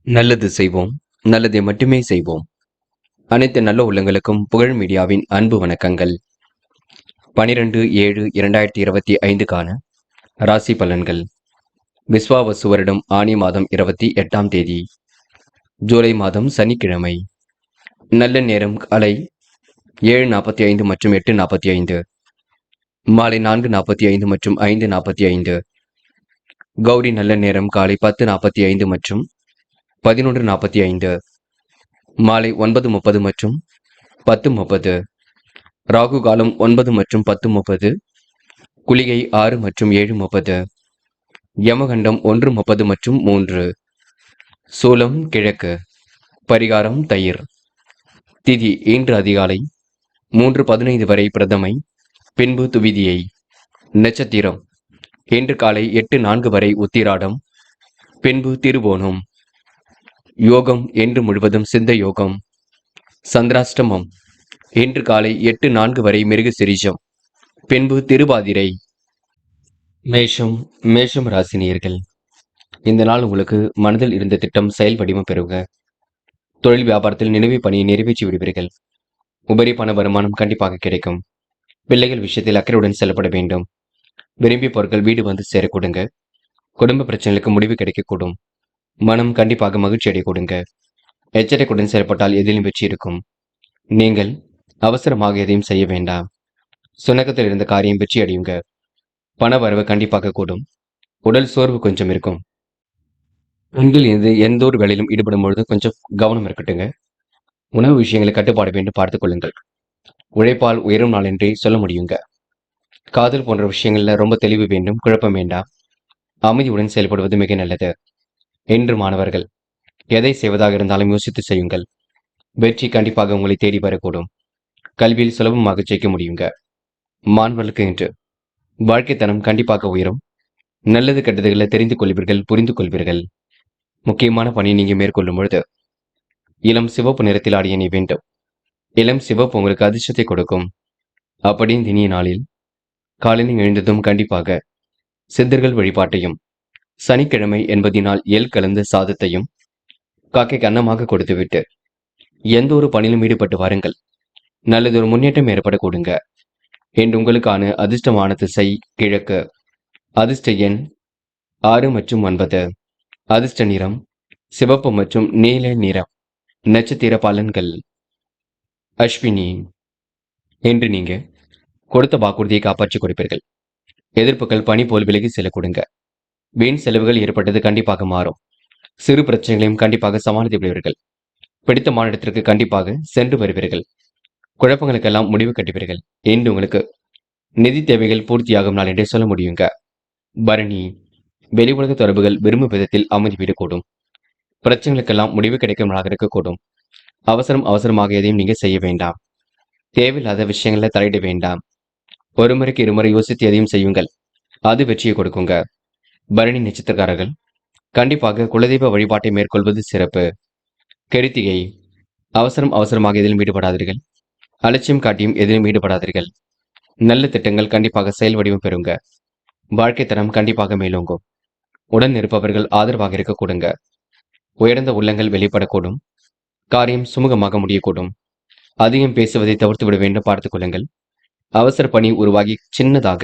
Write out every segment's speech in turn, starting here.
நல்லது செய்வோம், நல்லதை மட்டுமே செய்வோம். அனைத்து நல்ல உள்ளங்களுக்கும் புகழ் மீடியாவின் அன்பு வணக்கங்கள். 12/7/2025க்கான ராசி பலன்கள். விஸ்வாவசு வருடம் ஆனி மாதம் 28ஆம் தேதி, ஜூலை மாதம் சனிக்கிழமை. நல்ல நேரம் காலை 7:45 மற்றும் 8:45, மாலை 4:45 மற்றும் 5:45. கௌரி நல்ல நேரம் காலை 10:45 மற்றும் 11:45, மாலை 9:30 மற்றும் 10:30. ராகு காலம் 9 மற்றும் 10:30, குளிகை 6 மற்றும் 7:30, யமகண்டம் 1:30 மற்றும் 3. சூலம் கிழக்கு. பரிகாரம் தயிர். திதி இன்று அதிகாலை 3:15 வரை பிரதமை, பின்பு துவிதியை. நட்சத்திரம் இன்று காலை 8:04 வரை உத்திராடம், பின்பு திருவோணம். யோகம் இன்று முழுவதும் சித்த யோகம். சந்திராஷ்டமம் இன்று காலை 8:04 வரை மிருக சிரீஷம், பின்பு திருவாதிரை. மேஷம் ராசினியர்கள். இந்த நாள் உங்களுக்கு மனதில் இருந்த திட்டம் செயல் வடிவம் பெறுக. தொழில் வியாபாரத்தில் நினைவு பணியை நிறைவேற்றி விடுவீர்கள். உபரி பண வருமானம் கண்டிப்பாக கிடைக்கும். பிள்ளைகள் விஷயத்தில் அக்கறையுடன் செல்லப்பட வேண்டும். விரும்பிய பொருட்கள் வீடு வந்து சேரக்கூடுங்க. குடும்ப பிரச்சனைகளுக்கு முடிவு கிடைக்கக்கூடும். மனம் கண்டிப்பாக மகிழ்ச்சி அடைய கொடுங்க. எச்சரிக்கையுடன் செயல்பட்டால் எதிலும் வெற்றி இருக்கும். நீங்கள் அவசரமாக எதையும் செய்ய வேண்டாம். சுணக்கத்தில் இருந்த காரியம் வெற்றி அடையுங்க. பண வரவு கண்டிப்பாக கூடும். உடல் சோர்வு கொஞ்சம் இருக்கும். பெண்கள் எந்த ஒரு வேலையிலும் ஈடுபடும் பொழுது கொஞ்சம் கவனம் இருக்கட்டுங்க. உணவு விஷயங்களை கட்டுப்பாடு வேண்டும், பார்த்துக் கொள்ளுங்கள். உழைப்பால் உயரும் நாள் என்றே சொல்ல முடியுங்க. காதல் போன்ற விஷயங்கள்ல ரொம்ப தெளிவு வேண்டும், குழப்பம் வேண்டாம். அமைதியுடன் செயல்படுவது மிக நல்லது. என்று மாணவர்கள் எதை செய்வதாக இருந்தாலும் யோசித்து செய்யுங்கள். வெற்றி கண்டிப்பாக உங்களை தேடி வரக்கூடும். கல்வியில் சுலபமாக ஜெயிக்க முடியுங்க. மாணவர்களுக்கு இன்று வாழ்க்கை தரம் கண்டிப்பாக உயரும். நல்லது கெட்டதுகளை தெரிந்து கொள்வீர்கள், புரிந்து கொள்வீர்கள். முக்கியமான பணியை நீங்க மேற்கொள்ளும் பொழுது இளம் சிவப்பு நிறத்தில் ஆடிய நீ வேண்டும். இளம் சிவப்பு உங்களுக்கு அதிர்ஷ்டத்தை கொடுக்கும். அப்படி இந்த இனிய நாளில் காலையில் எழுந்ததும் கண்டிப்பாக சித்தர்கள் வழிபாட்டையும், சனிக்கிழமை என்பதினால் எள் கலந்த சாதத்தையும் காக்கைக்கு அன்னமாக கொடுத்துவிட்டு எந்த ஒரு பணியிலும் ஈடுபட்டு வாருங்கள். நல்லதொரு முன்னேற்றம் ஏற்பட கொடுங்க. என்று உங்களுக்கான அதிர்ஷ்டமான திசை கிழக்கு. அதிர்ஷ்ட எண் 6 மற்றும் 9. அதிர்ஷ்ட நிறம் சிவப்பு மற்றும் நீல நிறம். நட்சத்திர பலன்கள். அஸ்வினி. என்று நீங்க கொடுத்த வாக்குறுதியை காப்பாற்றி கொடுப்பீர்கள். எதிர்ப்புகள் பணி போல் விலகி செல்ல கொடுங்க. வீண் செலவுகள் ஏற்பட்டது கண்டிப்பாக மாறும். சிறு பிரச்சனைகளையும் கண்டிப்பாக சமாளித்து விடுவீர்கள். பிடித்த மாநிலத்திற்கு கண்டிப்பாக சென்று வருவீர்கள். குழப்பங்களுக்கெல்லாம் முடிவு கட்டுவீர்கள். என்று உங்களுக்கு நிதி தேவைகள் பூர்த்தியாகும் நாள் என்றே சொல்ல முடியுங்க. பரணி. வெளி உலக தொடர்புகள் விரும்பும் விதத்தில் அமைதி விடக்கூடும். பிரச்சனைகளுக்கெல்லாம் முடிவு கிடைக்கும் நாளாக இருக்கக்கூடும். அவசரமாக எதையும் நீங்க செய்ய வேண்டாம். தேவையில்லாத விஷயங்களை தலையிட வேண்டாம். ஒரு முறைக்கு இருமுறை யோசித்து எதையும் செய்யுங்கள். அது வெற்றியை கொடுக்குங்க. பரணி நட்சத்திரக்காரர்கள் கண்டிப்பாக குலதெய்வ வழிபாட்டை மேற்கொள்வது சிறப்பு. கிருத்திகை. அவசரமாக எதிலும் ஈடுபடாதீர்கள். அலட்சியம் காட்டியும் எதிலும் ஈடுபடாதீர்கள். நல்ல திட்டங்கள் கண்டிப்பாக செயல் வடிவம் பெறுங்க. வாழ்க்கை தரம் கண்டிப்பாக மேலோங்கும். உடன் இருப்பவர்கள் ஆதரவாக இருக்க கொடுங்க. உயர்ந்த உள்ளங்கள் வெளிப்படக்கூடும். காரியம் சுமூகமாக முடியக்கூடும். அதிகம் பேசுவதை தவிர்த்து விட வேண்டும், பார்த்துக் கொள்ளுங்கள். அவசர பணி உருவாகி சின்னதாக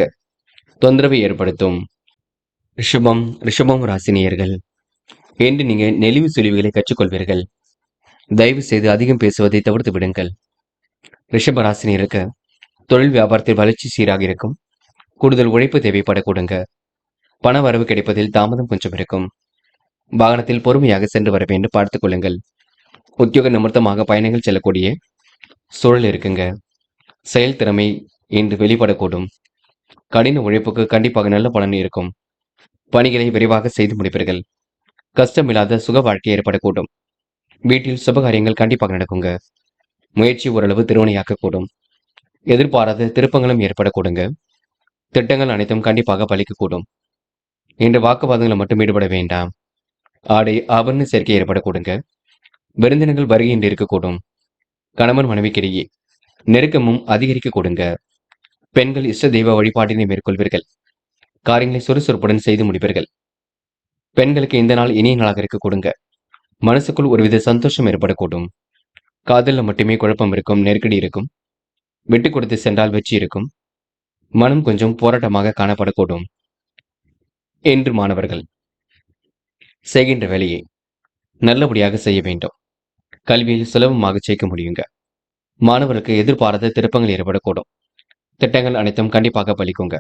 தொந்தரவை ஏற்படுத்தும். ரிஷபம் ராசினியர்கள். என்று நீங்க நெளிவு சுழிவுகளை கற்றுக்கொள்வீர்கள். தயவு செய்து அதிகம் பேசுவதை தவிர்த்து விடுங்கள். ரிஷப ராசினியருக்கு தொழில் வியாபாரத்தில் வளர்ச்சி சீராக இருக்கும். கூடுதல் உழைப்பு தேவைப்பட கொடுங்க. பண வரவு கிடைப்பதில் தாமதம் கொஞ்சம் இருக்கும். வாகனத்தில் பொறுமையாக சென்று வர வேண்டும், பார்த்துக் கொள்ளுங்கள். உத்தியோக நிமித்தமாக பயணங்கள் செல்லக்கூடிய சூழல் இருக்குங்க. செயல் திறமை இன்று வெளிப்படக்கூடும். கடின உழைப்புக்கு கண்டிப்பாக நல்ல பலன் இருக்கும். பணிகளை விரைவாக செய்து முடிப்பீர்கள். கஷ்டமில்லாத சுக வாழ்க்கை ஏற்படக்கூடும். வீட்டில் சுபகாரியங்கள் கண்டிப்பாக நடக்குங்க. முயற்சி ஓரளவு திருவனையாக்கக்கூடும். எதிர்பாராத திருப்பங்களும் ஏற்படக்கூடுங்க. திட்டங்கள் அனைத்தும் கண்டிப்பாக பலிக்கக்கூடும். இன்று வாக்குவாதங்களை மட்டும் ஈடுபட வேண்டாம். ஆடை ஆபரண சேர்க்கை ஏற்படக்கூடுங்க. விருந்தினர்கள் வருகின்ற இருக்கக்கூடும். கணவன் மனைவிக்கிடையே நெருக்கமும் அதிகரிக்க கொடுங்க. பெண்கள் இஷ்ட தெய்வ வழிபாட்டினை மேற்கொள்வீர்கள். காரியங்களை சுறுசுறுப்புடன் செய்து முடிப்பீர்கள். பெண்களுக்கு இந்த நாள் இனிய நாளாக இருக்க கொடுங்க. மனசுக்குள் ஒருவித சந்தோஷம் ஏற்படக்கூடும். காதல்ல மட்டுமே குழப்பம் இருக்கும், நெருக்கடி இருக்கும். விட்டு கொடுத்து சென்றால் வெற்றி இருக்கும். மனம் கொஞ்சம் போராட்டமாக காணப்படக்கூடும். என்று மாணவர்கள் செய்கின்ற வேலையை நல்லபடியாக செய்ய வேண்டும். கல்வியில் சுலபமாக ஜெயிக்க முடியுங்க. மாணவர்களுக்கு எதிர்பாராத திருப்பங்கள் ஏற்படக்கூடும். திட்டங்கள் அனைத்தும் கண்டிப்பாக பலிக்குங்க.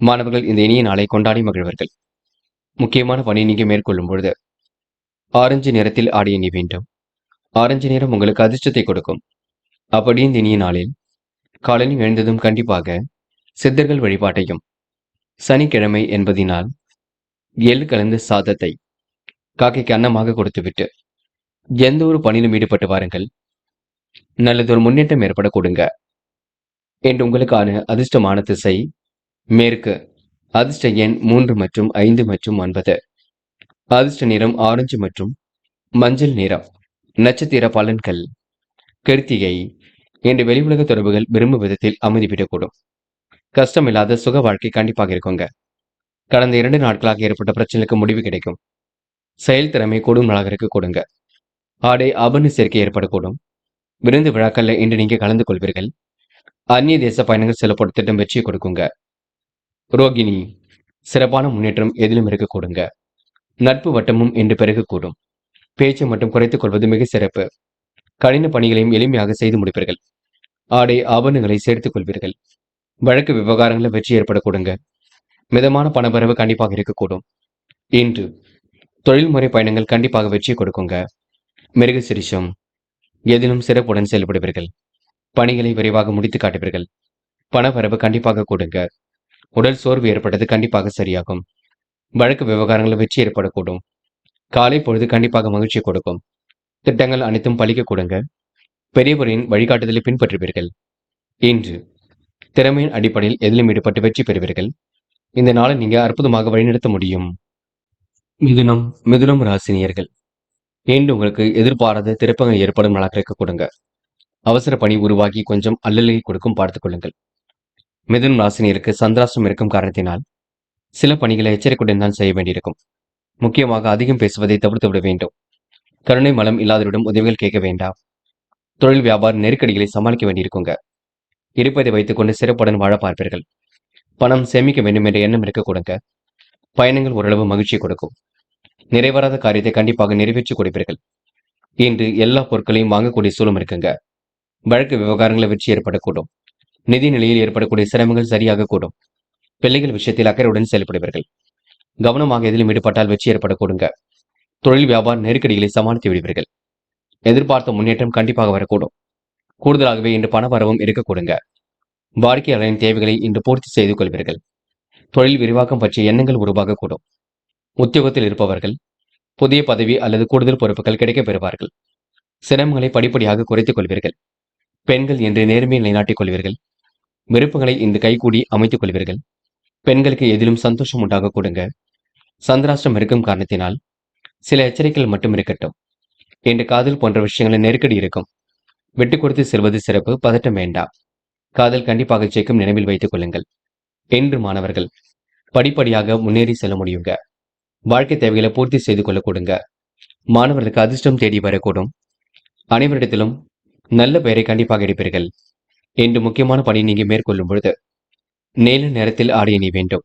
மாணவர்கள் இந்த இனிய நாளை கொண்டாடி மகிழ்வர்கள். முக்கியமான பணி நீங்க மேற்கொள்ளும் பொழுது ஆரஞ்சு நிறத்தில் ஆடை அணி வேண்டும். ஆரஞ்சு நிறம் உங்களுக்கு அதிர்ஷ்டத்தை கொடுக்கும். அப்படி இந்த இனிய நாளில் காலையில் எழுந்ததும் கண்டிப்பாக சித்தர்கள் வழிபாட்டையும், சனிக்கிழமை என்பதினால் எள் கலந்த சாதத்தை காக்கைக்கு அன்னமாக கொடுத்துவிட்டு எந்த ஒரு பணியிலும் ஈடுபட்டு வாருங்கள். நல்லதொரு முன்னேற்றம் ஏற்பட கொடுங்க. என்று உங்களுக்கான அதிர்ஷ்டமான திசை மேற்கு. அதிர்ஷ்ட எண் 3 மற்றும் 5 மற்றும் 9. அதிர்ஷ்ட நிறம் ஆரஞ்சு மற்றும் மஞ்சள் நிறம். நட்சத்திர பலன்கள். கிருத்திகை. என்று வெளி உலக தொடர்புகள் விரும்பும் விதத்தில் அமைதிவிடக்கூடும். கஷ்டமில்லாத சுக வாழ்க்கை கண்டிப்பாக இருக்குங்க. கடந்த 2 நாட்களாக ஏற்பட்ட பிரச்சனைக்கு முடிவு கிடைக்கும். செயல் திறமை கூடும் நாளாக இருக்க கொடுங்க. ஆடை ஆபரண சேர்க்கை ஏற்படக்கூடும். விருந்து விழாக்கள்ல இன்று நீங்க கலந்து கொள்வீர்கள். அந்நிய தேச பயணங்கள் செல்லப்படும் திட்டம் வெற்றியை கொடுக்குங்க. ரோகிணி. சிறப்பான முன்னேற்றம் எதிலும் இருக்க கொடுங்க. நட்பு வட்டமும் இன்று பெருகக்கூடும். பேச்சை மட்டும் குறைத்துக் கொள்வது மிக சிறப்பு. கடின பணிகளையும் எளிமையாக செய்து முடிப்பீர்கள். ஆடை ஆபரணங்களை சேர்த்துக் கொள்வீர்கள். வழக்கு விவகாரங்களில் வெற்றி ஏற்பட கொடுங்க. மிதமான பணவரவு கண்டிப்பாக இருக்கக்கூடும். இன்று தொழில்முறை பயணங்கள் கண்டிப்பாக வெற்றி கொடுக்குங்க. மிருக சிரிஷம். எதிலும் சிறப்புடன் செயல்படுவீர்கள். பணிகளை விரைவாக முடித்து காட்டுவீர்கள். பணவரவு கண்டிப்பாக கொடுங்க. உடல் சோர்வு ஏற்பட்டது கண்டிப்பாக சரியாகும். வழக்கு விவகாரங்களில் வெற்றி ஏற்படக்கூடும். காலை பொழுது கண்டிப்பாக மகிழ்ச்சி கொடுக்கும். திட்டங்கள் அனைத்தும் பலிக்க கொடுங்க. பெரியவரின் வழிகாட்டுதலை பின்பற்றுவீர்கள். இன்று திறமையின் அடிப்படையில் எதிலும் ஈடுபட்டு வெற்றி பெறுவீர்கள். இந்த நாளை நீங்க அற்புதமாக வழிநடத்த முடியும். மிதுனம் ராசினியர்கள். இன்று உங்களுக்கு எதிர்பாராத திருப்பங்கள் ஏற்படும் நாளாக இருக்க கொடுங்க. அவசர பணி உருவாகி கொஞ்சம் அல்லலை கொடுக்கும் பார்த்துக் கொள்ளுங்கள். மிதுனம் ராசினியருக்கு சந்திராஷ்டிரம் இருக்கும் காரணத்தினால் சில பணிகளை எச்சரிக்கையுடன் தான் செய்ய வேண்டியிருக்கும். முக்கியமாக அதிகம் பேசுவதை தவிர்த்து விட வேண்டும். கருணை மலம் இல்லாதவரிடம் உதவிகள் கேட்க வேண்டாம். தொழில் வியாபார நெருக்கடிகளை சமாளிக்க வேண்டியிருக்குங்க. இருப்பதை வைத்துக் கொண்டு சிறப்புடன் வாழ பார்ப்பீர்கள். பணம் சேமிக்க வேண்டும் என்ற எண்ணம் இருக்க கொடுங்க. பயணங்கள் ஓரளவு மகிழ்ச்சியை கொடுக்கும். நிறைவேறாத காரியத்தை கண்டிப்பாக நிறைவேற்றி கொடுப்பீர்கள். இன்று எல்லா பொருட்களையும் வாங்கக்கூடிய சூழம் இருக்குங்க. வழக்கு விவகாரங்களை வெற்றி ஏற்படக்கூடும். நிதி நிலையில் ஏற்படக்கூடிய சிரமங்கள் சரியாக கூடும். பிள்ளைகள் விஷயத்தில் அக்கறையுடன் செயல்படுவீர்கள். கவனமாக எதிலும் ஈடுபட்டால் வெற்றி ஏற்படக்கூடுங்க. தொழில் வியாபார நெருக்கடிகளை சமாளித்து விடுவீர்கள். எதிர்பார்த்த முன்னேற்றம் கண்டிப்பாக வரக்கூடும். கூடுதலாகவே இன்று பண வரவும் இருக்க கொடுங்க. வாடிக்கையாளரின் தேவைகளை இன்று பூர்த்தி செய்து கொள்வீர்கள். தொழில் விரிவாக்கம் பற்றிய எண்ணங்கள் உருவாகக்கூடும். உத்தியோகத்தில் இருப்பவர்கள் புதிய பதவி அல்லது கூடுதல் பொறுப்புகள் கிடைக்கப் பெறுவார்கள். சிரமங்களை படிப்படியாக குறைத்துக் கொள்வீர்கள். பெண்கள் என்று நேர்மையை நிலைநாட்டிக் கொள்வீர்கள். விருப்பங்களை இன்று கைகூடி அமைத்துக் கொள்வீர்கள். பெண்களுக்கு எதிலும் சந்தோஷம் உண்டாக கொடுங்க. சந்திராஷ்டிரம் இருக்கும் காரணத்தினால் சில எச்சரிக்கைகள் மட்டும் இருக்கட்டும். இன்று காதல் போன்ற விஷயங்களில் நெருக்கடி இருக்கும். விட்டு கொடுத்து செல்வது சிறப்பு, பதட்டம் வேண்டாம். காதல் கண்டிப்பாக ஜெயிக்கும், நினைவில் வைத்துக் கொள்ளுங்கள். என்று மாணவர்கள் படிப்படியாக முன்னேறி செல்ல முடியுங்க. வாழ்க்கை தேவைகளை பூர்த்தி செய்து கொள்ள கொடுங்க. மாணவர்களுக்கு அதிர்ஷ்டம் தேடி வரக்கூடும். அனைவரிடத்திலும் நல்ல பெயரை கண்டிப்பாக எடுப்பீர்கள். என்று முக்கியமான பணி நீங்க மேற்கொள்ளும் பொழுது நீல நிறத்தில் ஆடை அணி வேண்டும்.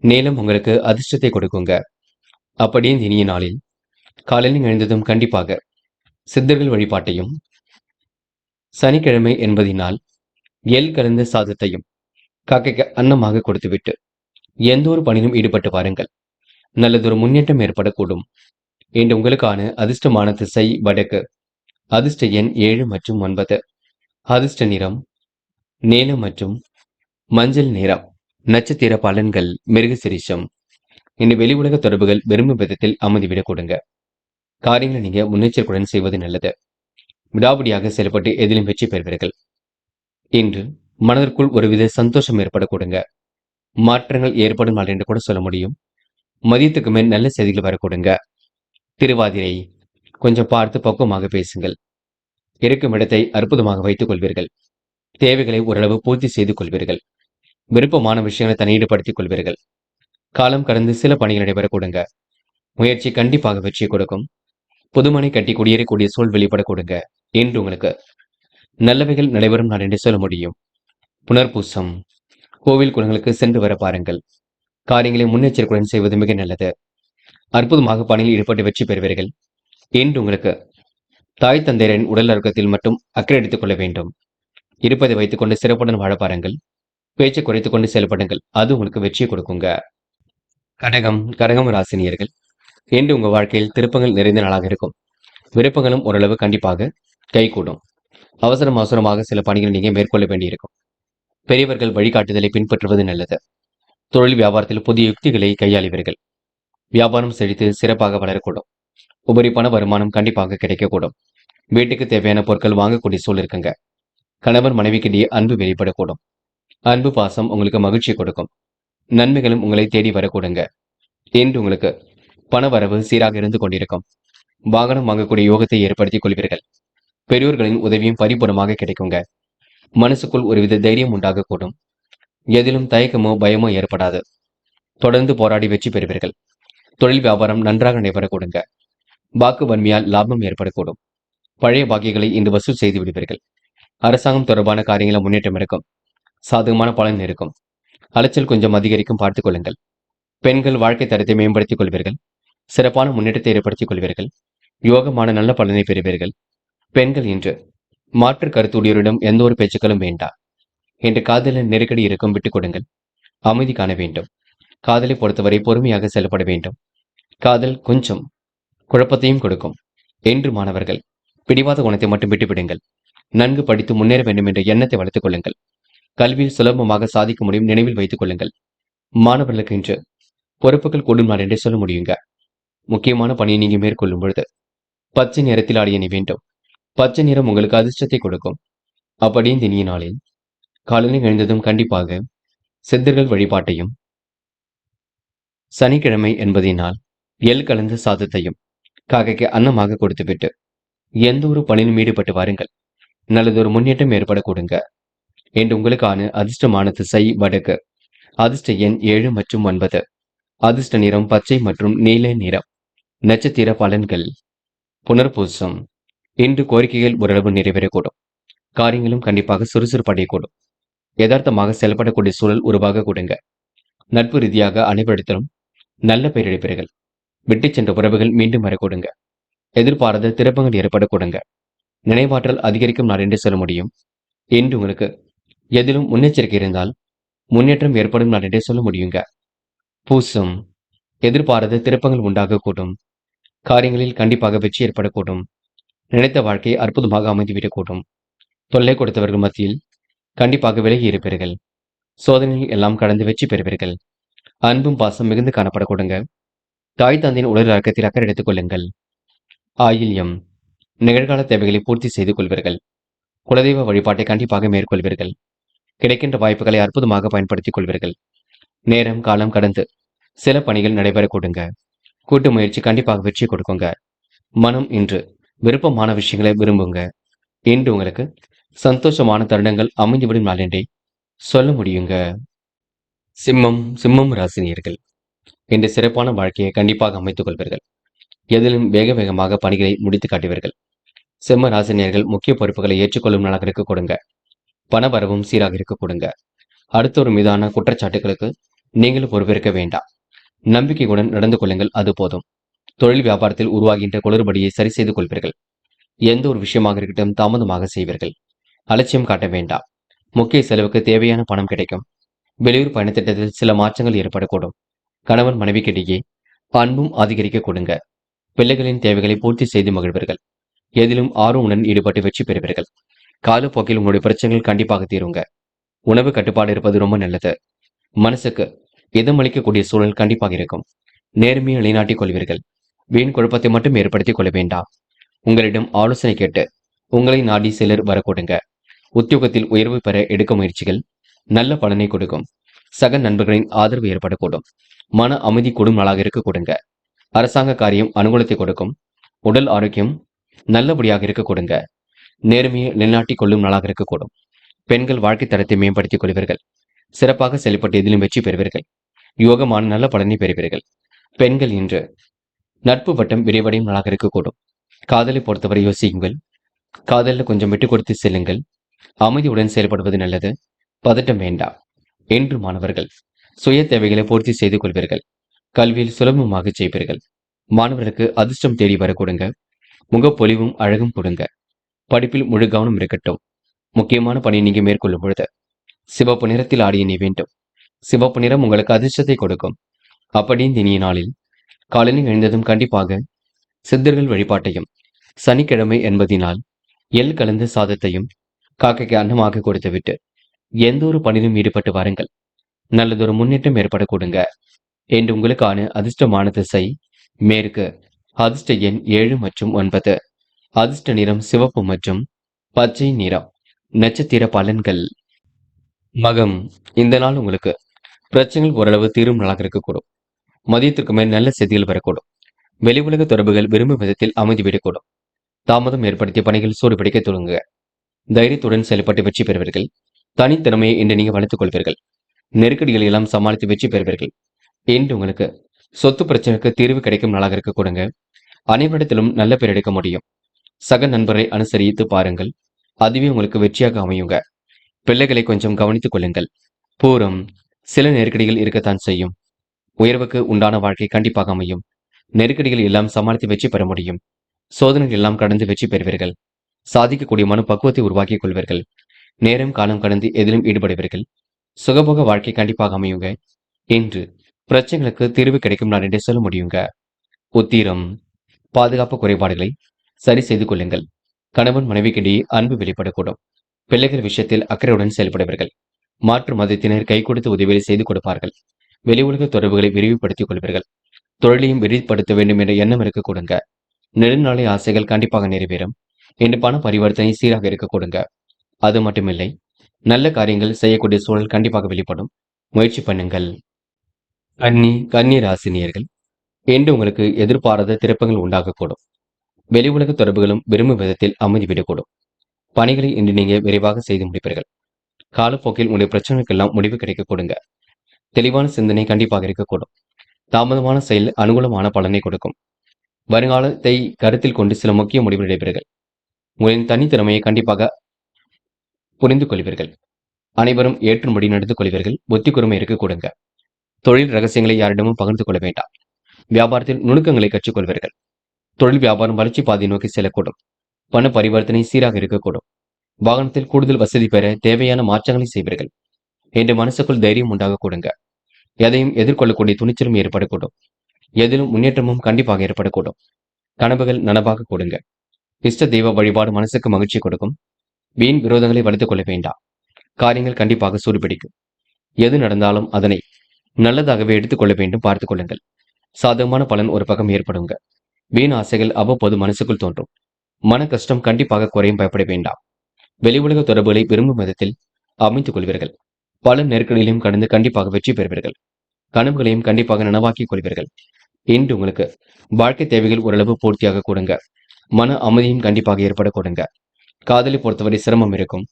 நீலம் உங்களுக்கு அதிர்ஷ்டத்தை கொடுக்குங்க. அப்படியே இந்த இனிய நாளில் காலையில் எழுந்ததும் கண்டிப்பாக சித்தர்கள் வழிபாட்டையும், சனிக்கிழமை என்பதினால் எள் கலந்த சாதத்தையும் காக்கைக்கு அன்னமாக கொடுத்துவிட்டு எந்த ஒரு பணியிலும் ஈடுபட்டு வாருங்கள். நல்லதொரு முன்னேற்றம் ஏற்படக்கூடும். என்று உங்களுக்கான அதிர்ஷ்டமான திசை வடக்கு. அதிர்ஷ்ட எண் 7 மற்றும் 9. அதிர்ஷ்ட நிறம் நீலம் மற்றும் மஞ்சள் நிறம். நட்சத்திர பலன்கள். மிருக சிரிஷம். இன்று வெளி உலக தொடர்புகள் விரும்பும் விதத்தில் அமைதிவிடக் கொடுங்க. காரியங்களை நீங்க முன்னெச்சரிக்கையுடன் செய்வது நல்லது. விடாபடியாக செயல்பட்டு எதிலும் வெற்றி பெறுவீர்கள். இன்று மனதிற்குள் ஒருவித சந்தோஷம் ஏற்பட கொடுங்க. மாற்றங்கள் ஏற்படும் நாள் என்று கூட சொல்ல முடியும். மதியத்துக்கு மேல் நல்ல செய்திகள் வர கொடுங்க. திருவாதிரை. கொஞ்சம் பார்த்து பக்குவமாக பேசுங்கள். இருக்கும் இடத்தை அற்புதமாக வைத்துக் கொள்வீர்கள். தேவைகளை ஓரளவு பூர்த்தி செய்து கொள்வீர்கள். விருப்பமான விஷயங்களை தன்னை ஈடுபடுத்திக் கொள்வீர்கள். காலம் கடந்து சில பணிகள் நடைபெற கொடுங்க. முயற்சி கண்டிப்பாக வெற்றி கொடுக்கும். புதுமனை கட்டி குடியேறக்கூடிய சூழ் வெளிப்பட கொடுங்க. இன்று உங்களுக்கு நல்லவைகள் நடைபெறும் நாள் என்று சொல்ல முடியும். புனர்பூசம். கோவில் குளங்களுக்கு சென்று வர பாருங்கள். காரியங்களை முன்னெச்சரிக்கையுடன் செய்வது மிக நல்லது. அற்புதமாக பணியில் ஈடுபட்டு வெற்றி பெறுவீர்கள். இன்று உங்களுக்கு தாய் தந்தையரின் உடல் ஆரோக்கியத்தில் மட்டும் அக்கறை எடுத்துக் கொள்ள வேண்டும். இருப்பதை வைத்துக் கொண்டு சிறப்புடன் வாழ பாருங்கள். பேச்சை குறைத்துக் கொண்டு செயல்படுங்கள். அது உங்களுக்கு வெற்றியை கொடுக்குங்க. கடகம் ராசினியர்கள். இன்று உங்க வாழ்க்கையில் திருப்பங்கள் நிறைந்த நாளாக இருக்கும். விருப்பங்களும் ஓரளவு கண்டிப்பாக கைகூடும். அவசரமாக சில பணிகளை நீங்க மேற்கொள்ள வேண்டியிருக்கும். பெரியவர்கள் வழிகாட்டுதலை பின்பற்றுவது நல்லது. தொழில் வியாபாரத்தில் புதிய யுக்திகளை கையாளுவீர்கள். வியாபாரம் செழித்து சிறப்பாக வளரக்கூடும். உபரி பண வருமானம் கண்டிப்பாக கிடைக்கக்கூடும். வீட்டுக்கு தேவையான பொருட்கள் வாங்கக்கூடிய சூழல் இருக்குங்க. கணவன் மனைவிக்கிடையே அன்பு வெளிப்படக்கூடும். அன்பு பாசம் உங்களுக்கு மகிழ்ச்சியை கொடுக்கும். நன்மைகளும் உங்களை தேடி வரக்கூடுங்க. இன்று உங்களுக்கு பண வரவு சீராக இருந்து கொண்டிருக்கும். வாகனம் வாங்கக்கூடிய யோகத்தை ஏற்படுத்திக் கொள்வீர்கள். பெரியோர்களின் உதவியும் பரிபூர்ணமாக கிடைக்குங்க. மனசுக்குள் ஒருவித தைரியம் உண்டாகக்கூடும். எதிலும் தயக்கமோ பயமோ ஏற்படாது. தொடர்ந்து போராடி வெற்றி பெறுவீர்கள். தொழில் வியாபாரம் நன்றாக நடைபெறக்கூடுங்க. வாக்கு வன்மையால் லாபம் ஏற்படக்கூடும். பழைய பாக்கியங்களை இன்று வசூல் செய்து விடுவீர்கள். அரசாங்கம் தொடர்பான காரியங்களில் முன்னேற்றம் இருக்கும். சாதகமான பலன் இருக்கும். அலைச்சல் கொஞ்சம் அதிகரிக்கும், பார்த்துக் கொள்ளுங்கள். பெண்கள் வாழ்க்கை தரத்தை மேம்படுத்திக் கொள்வீர்கள். சிறப்பான முன்னேற்றத்தை ஏற்படுத்திக் கொள்வீர்கள். யோகமான நல்ல பலனை பெறுவீர்கள். பெண்கள் இன்று மாற்று கருத்துடையோரிடம் எந்த ஒரு பேச்சுக்களும் வேண்டாம். இன்று காதலில் நெருக்கடி இருக்கும், விட்டுக் கொடுங்கள். அமைதி காண வேண்டும். காதலை பொறுத்தவரை பொறுமையாக செயல்பட வேண்டும். காதல் கொஞ்சம் குழப்பத்தையும் கொடுக்கும். என்று மாணவர்கள் பிடிவாத குணத்தை மட்டும் விட்டுவிடுங்கள். நன்கு படித்து முன்னேற வேண்டும் என்ற எண்ணத்தை வளர்த்துக் கொள்ளுங்கள். கல்வியில் சுலபமாக சாதிக்க முடியும், நினைவில் வைத்துக் கொள்ளுங்கள். மாணவர்களுக்கு இன்று பொறுப்புகள் கூடும் நாள் என்றே சொல்ல முடியுங்க. முக்கியமான பணியை நீங்க மேற்கொள்ளும் பொழுது பச்சை நிறத்தில் ஆடிய அணி வேண்டும். பச்சை நிறம் உங்களுக்கு அதிர்ஷ்டத்தை கொடுக்கும். அப்படியே இந்த இனிய நாளில் காலையில் எழுந்ததும் கண்டிப்பாக சித்தர்கள் வழிபாட்டையும், சனிக்கிழமை என்பதினால் எள் கலந்த சாதத்தையும் காக்கைக்கு அன்னமாக கொடுத்துவிட்டு எந்த ஒரு பணியிலும் ஈடுபட்டு வாருங்கள். நல்லதொரு முன்னேற்றம் ஏற்பட கொடுங்க. என்று உங்களுக்கான அதிர்ஷ்டமான திசை வடக்கு. அதிர்ஷ்ட எண் 7 மற்றும் 9. அதிர்ஷ்ட நிறம் பச்சை மற்றும் நீல நிறம். நட்சத்திர பலன்கள். புனர்பூசம். இன்று கோரிக்கைகள் ஓரளவு நிறைவேறக்கூடும். காரியங்களும் கண்டிப்பாக சுறுசுறுப்படையக்கூடும். யதார்த்தமாக செயல்படக்கூடிய சூழல் உருவாக கொடுங்க. நட்பு ரீதியாக அனைவரிடத்திலும் நல்ல பெயர் எடுப்பீர்கள். விட்டு சென்ற உறவுகள் மீண்டும் வரக்கூடுங்க. எதிர்பாராத திருப்பங்கள் ஏற்பட கொடுங்க. நினைவாற்றல் அதிகரிக்கும் நாள் என்று சொல்ல முடியும். இன்று உங்களுக்கு எதிலும் முன்னெச்சரிக்கை இருந்தால் முன்னேற்றம் ஏற்படும் நாள் என்றே சொல்ல முடியுங்க. பூசம். எதிர்பாராத திருப்பங்கள் உண்டாகக்கூடும். காரியங்களில் கண்டிப்பாக வெற்றி ஏற்படக்கூடும். நினைத்த வாழ்க்கை அற்புதமாக அமைந்துவிடக்கூடும். தொல்லை கொடுத்தவர்கள் மத்தியில் கண்டிப்பாக விலகி இருப்பீர்கள். சோதனைகள் எல்லாம் கடந்து வெற்றி பெறுவீர்கள். அன்பும் பாசம் மிகுந்து காணப்படக்கூடுங்க. தாய் தந்தையின் உடல் அடக்கத்தில் அக்கறை எடுத்துக் கொள்ளுங்கள். ஆயில்யம். நிகழ்கால தேவைகளை பூர்த்தி செய்து கொள்வீர்கள். குலதெய்வ வழிபாட்டை கண்டிப்பாக மேற்கொள்வீர்கள். கிடைக்கின்ற வாய்ப்புகளை அற்புதமாக பயன்படுத்திக் கொள்வீர்கள். நேரம் காலம் கடந்து சில பணிகள் நடைபெற கொடுங்க. கூட்டு முயற்சி கண்டிப்பாக வெற்றி கொடுக்குங்க. மனம் இன்று விருப்பமான விஷயங்களை விரும்புங்க. இன்று உங்களுக்கு சந்தோஷமான தருணங்கள் அமைந்துவிடும் நாள் என்றே சொல்ல முடியுங்க. சிம்மம் ராசினியர்கள். இன்று சிறப்பான வாழ்க்கையை கண்டிப்பாக அமைத்துக் கொள்வீர்கள். எதிலும் வேக வேகமாக பணிகளை முடித்து காட்டுவீர்கள். சிம்ம ராசினியர்கள் முக்கிய பொறுப்புகளை ஏற்றுக்கொள்ளும் நாளாக இருக்க கொடுங்க. பண வரவும் சீராக இருக்க கொடுங்க. அடுத்தொரு மீதான குற்றச்சாட்டுகளுக்கு நீங்களும் பொறுப்பேற்க வேண்டாம். நம்பிக்கையுடன் நடந்து கொள்ளுங்கள், அது போதும். தொழில் வியாபாரத்தில் உருவாகின்ற குளறுபடியை சரி செய்து கொள்வீர்கள். எந்த ஒரு விஷயமாக இருக்கட்டும் தாமதமாக செய்வீர்கள். அலட்சியம் காட்ட வேண்டாம். முக்கிய செலவுக்கு தேவையான பணம் கிடைக்கும். வெளியூர் பயணத்திட்டத்தில் சில மாற்றங்கள் ஏற்படக்கூடும். கணவன் மனைவிக்கிடையே அன்பும் அதிகரிக்க கொடுங்க. பிள்ளைகளின் தேவைகளை பூர்த்தி செய்து மகிழ்வீர்கள். எதிலும் ஆர்வமுடன் ஈடுபட்டு வெற்றி பெறுவீர்கள். காலப்போக்கில் உங்களுடைய பிரச்சனைகள் கண்டிப்பாக தீருங்க. உணவு கட்டுப்பாடு இருப்பது ரொம்ப நல்லது. மனசுக்கு இதமளிக்கக்கூடிய சூழல் கண்டிப்பாக இருக்கும். நேர்மையை நிலைநாட்டிக் கொள்வீர்கள். வீண் குழப்பத்தை மட்டும் ஏற்படுத்திக் கொள்ள வேண்டாம். உங்களிடம் ஆலோசனை கேட்டு உங்களை நாடி சிலர் வரக்கூடுங்க. உத்தியோகத்தில் உயர்வு பெற எடுக்கும் முயற்சிகள் நல்ல பலனை கொடுக்கும். சக நண்பர்களின் ஆதரவு ஏற்படக்கூடும். மன அமைதி கூடும் நாளாக இருக்க கொடுங்க. அரசாங்க காரியம் அனுகூலத்தை கொடுக்கும். உடல் ஆரோக்கியம் நல்லபடியாக இருக்க கொடுங்க. நேர்மையை நிலைநாட்டிக் கொள்ளும் நாளாக இருக்கக்கூடும். பெண்கள் வாழ்க்கை தரத்தை மேம்படுத்திக் கொள்வீர்கள். சிறப்பாக செயல்பட்டு எதிலும் வெற்றி பெறுவீர்கள். யோகமான நல்ல பலனை பெறுவீர்கள். பெண்கள் இன்று நட்பு வட்டம் விரிவடையும் நாளாக இருக்கக்கூடும். காதலை பொறுத்தவரை யோசியுங்கள். காதலில் கொஞ்சம் விட்டு கொடுத்து செல்லுங்கள். அமைதியுடன் செயல்படுவது நல்லது. பதட்டம் வேண்டாம். என்று மாணவர்கள் சுய தேவைகளை பூர்த்தி செய்து கொள்வீர்கள். கல்வியில் சுலபமாக செய்வீர்கள். மாணவர்களுக்கு அதிர்ஷ்டம் தேடி வர கொடுங்க. முகப்பொலிவும் அழகும் கொடுங்க. படிப்பில் முழு கவனம் இருக்கட்டும். முக்கியமான பணி நீங்க மேற்கொள்ளும் பொழுது சிவப்பு நிறத்தில் ஆடிய நீ வேண்டும். சிவப்பு நிறம் உங்களுக்கு அதிர்ஷ்டத்தை கொடுக்கும். அப்படி இந்த இனிய நாளில் காலையில் எழுந்ததும் கண்டிப்பாக சித்தர்கள் வழிபாட்டையும், சனிக்கிழமை என்பதினால் எள் கலந்த சாதத்தையும் காக்கைக்கு அன்னமாக கொடுத்துவிட்டு எந்த ஒரு பணியிலும் ஈடுபட்டு வாருங்கள். நல்லதொரு முன்னேற்றம் ஏற்பட கொடுங்க. என்று உங்களுக்கான அதிர்ஷ்டமான திசை மேற்கு. அதிர்ஷ்ட எண் 7 மற்றும் 9. அதிர்ஷ்ட நிறம் சிவப்பு மற்றும் பச்சை நிறம். நட்சத்திர பலன்கள். மகம், இந்த நாள் உங்களுக்கு பிரச்சனைகள் ஓரளவு தீரும் நாளாக இருக்கக்கூடும். மதியத்திற்கு மேல் நல்ல செய்திகள் வரக்கூடும். வெளி உலக தொடர்புகள் விரும்பும் விதத்தில் அமைதி விடக்கூடும். தாமதம் ஏற்படுத்திய பணிகள் சூடுபிடிக்க தொடங்குக. தைரியத்துடன் செயல்பட்டு வெற்றி பெறுவீர்கள். தனித்திறமையை இன்று நீங்க வளர்த்துக் கொள்வீர்கள். நெருக்கடிகளை எல்லாம் சமாளித்து வெற்றி பெறுவீர்கள். இன்று உங்களுக்கு சொத்து பிரச்சனைக்கு தீர்வு கிடைக்கும் நாளாக இருக்க கொடுங்க. அனைவரிடத்திலும் நல்ல பேர் எடுக்க முடியும். சக நண்பரை அனுசரித்து பாருங்கள். அதுவே உங்களுக்கு வெற்றியாக அமையுங்க. பிள்ளைகளை கொஞ்சம் கவனித்துக் கொள்ளுங்கள். பூரம், சில நெருக்கடிகள் இருக்கத்தான் செய்யும். உயர்வுக்கு உண்டான வாழ்க்கை கண்டிப்பாக அமையும். நெருக்கடிகள் எல்லாம் சமாளித்து வெற்றி பெற முடியும். சோதனைகள் எல்லாம் கடந்து வெற்றி பெறுவீர்கள். சாதிக்கக்கூடிய மன பக்குவத்தை உருவாக்கிக் கொள்வீர்கள். நேரம் காலம் கடந்து எதிலும் ஈடுபடுவீர்கள். சுகபோக வாழ்க்கை கண்டிப்பாக அமையுங்க. இன்று பிரச்சனைகளுக்கு தீர்வு கிடைக்கும் நாள் என்றே சொல்ல முடியுங்க. உத்திரம், பாதுகாப்பு குறைபாடுகளை சரி செய்து கொள்ளுங்கள். கணவன் மனைவிக்கிடையே அன்பு வெளிப்படக்கூடும். பிள்ளைகள் விஷயத்தில் அக்கறையுடன் செயல்படுவீர்கள். மாற்று மதத்தினர் கை கொடுத்து உதவிகளை செய்து கொடுப்பார்கள். வெளி உலக தொடர்புகளை விரிவுபடுத்திக் கொள்வீர்கள். தொழிலையும் விரிவுபடுத்த வேண்டும் என்ற எண்ணம் இருக்க கொடுங்க. நெடுநாளை ஆசைகள் கண்டிப்பாக நிறைவேறும். இன்று பண பரிவர்த்தனை சீராக இருக்க கொடுங்க. அது மட்டுமில்லை, நல்ல காரியங்கள் செய்யக்கூடிய சூழல் கண்டிப்பாக வெளிப்படும். முயற்சி பண்ணுங்கள். கன்னி ராசினியர்கள், இன்று உங்களுக்கு எதிர்பாராத திருப்பங்கள் உண்டாகக்கூடும். வெளி உலக தொடர்புகளும் விரும்பும் விதத்தில் அமைதி விடக்கூடும். பணிகளை இன்று நீங்க விரைவாக செய்து முடிப்பீர்கள். காலப்போக்கில் உங்களுடைய பிரச்சனைக்கெல்லாம் முடிவு கிடைக்க கொடுங்க. தெளிவான சிந்தனை கண்டிப்பாக இருக்கக்கூடும். தாமதமான செயல் அனுகூலமான பலனை கொடுக்கும். வருங்காலத்தை கருத்தில் கொண்டு சில முக்கிய முடிவு எடுப்பீர்கள். உங்களின் தனித்திறமையை கண்டிப்பாக புரிந்து கொள்வீர்கள். அனைவரும் ஏற்றும்படி நடந்து கொள்வீர்கள். புத்தி கூர்மை இருக்க கொடுங்க. தொழில் ரகசியங்களை யாரிடமும் பகிர்ந்து கொள்ள வேண்டாம். வியாபாரத்தில் நுணுக்கங்களை கற்றுக்கொள்வீர்கள். தொழில் வியாபாரம் வளர்ச்சி பாதை நோக்கி செல்லக்கூடும். பண பரிவர்த்தனை சீராக இருக்கக்கூடும். வாகனத்தில் கூடுதல் வசதி பெற தேவையான மாற்றங்களை செய்வீர்கள். என்று மனசுக்குள் தைரியம் உண்டாக கொடுங்க. எதையும் எதிர்கொள்ளக்கூடிய துணிச்சலும் ஏற்படக்கூடும். எதிலும் முன்னேற்றமும் கண்டிப்பாக ஏற்படக்கூடும். கனவுகள் நனவாக கொடுங்க. இஷ்ட தெய்வ வழிபாடு மனசுக்கு மகிழ்ச்சி கொடுக்கும். வீண் விரோதங்களை வளர்த்துக் கொள்ள வேண்டாம். காரியங்கள் கண்டிப்பாக சூடுபிடிக்கும். எது நடந்தாலும் அதனை நல்லதாகவே எடுத்துக்கொள்ள வேண்டும். பார்த்துக் கொள்ளுங்கள். சாதகமான பலன் ஒரு பக்கம் ஏற்படுங்க. வீண் ஆசைகள் அவ்வப்போது மனசுக்குள் தோன்றும். மன கஷ்டம் கண்டிப்பாக குறையும். பயப்பட வேண்டாம். வெளி உலக தொடர்புகளை விரும்பும் விதத்தில் அமைத்துக் கொள்வீர்கள். பல நெருக்கடிகளையும் கடந்து கண்டிப்பாக வெற்றி பெறுவீர்கள். கனவுகளையும் கண்டிப்பாக நனவாக்கிக் கொள்வீர்கள். இன்று உங்களுக்கு வாழ்க்கை தேவைகள் ஓரளவு பூர்த்தியாக கொடுங்க. மன அமைதியும் கண்டிப்பாக ஏற்பட கொடுங்க. காதலை பொறுத்தவரை சிரமம் இருக்கும்.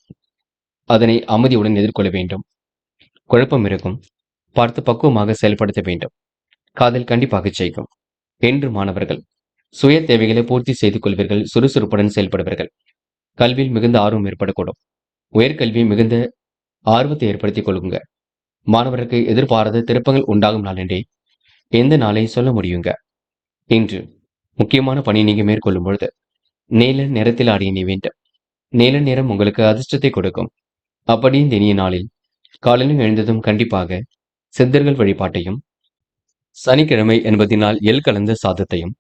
அதனை அமைதியுடன் எதிர்கொள்ள வேண்டும். குழப்பம் இருக்கும். பார்த்து பக்குவமாக செயல்படுத்த வேண்டும். காதல் கண்டிப்பாக செய்யும். என்று மாணவர்கள் சுய தேவைகளை பூர்த்தி செய்து கொள்வீர்கள். சுறுசுறுப்புடன் செயல்படுவீர்கள். கல்வியில் மிகுந்த ஆர்வம் ஏற்படக்கூடும். உயர்கல்வி மிகுந்த ஆர்வத்தை ஏற்படுத்திக் கொள்ளுங்க. மாணவருக்கு எதிர்பாராத திருப்பங்கள் உண்டாகும் நாள் என்றே எந்த நாளை சொல்ல முடியுங்க. இன்று முக்கியமான பணி நீங்க மேற்கொள்ளும் பொழுது நீல நிறத்தில் ஆடிய நீ வேண்டும். நீல நிறம் உங்களுக்கு அதிர்ஷ்டத்தை கொடுக்கும். அப்படி இந்த இனிய நாளில் காலையில் எழுந்ததும் கண்டிப்பாக சித்தர்கள் வழிபாட்டையும், சனிக்கிழமை என்பதினால் எள் கலந்த சாதத்தையும்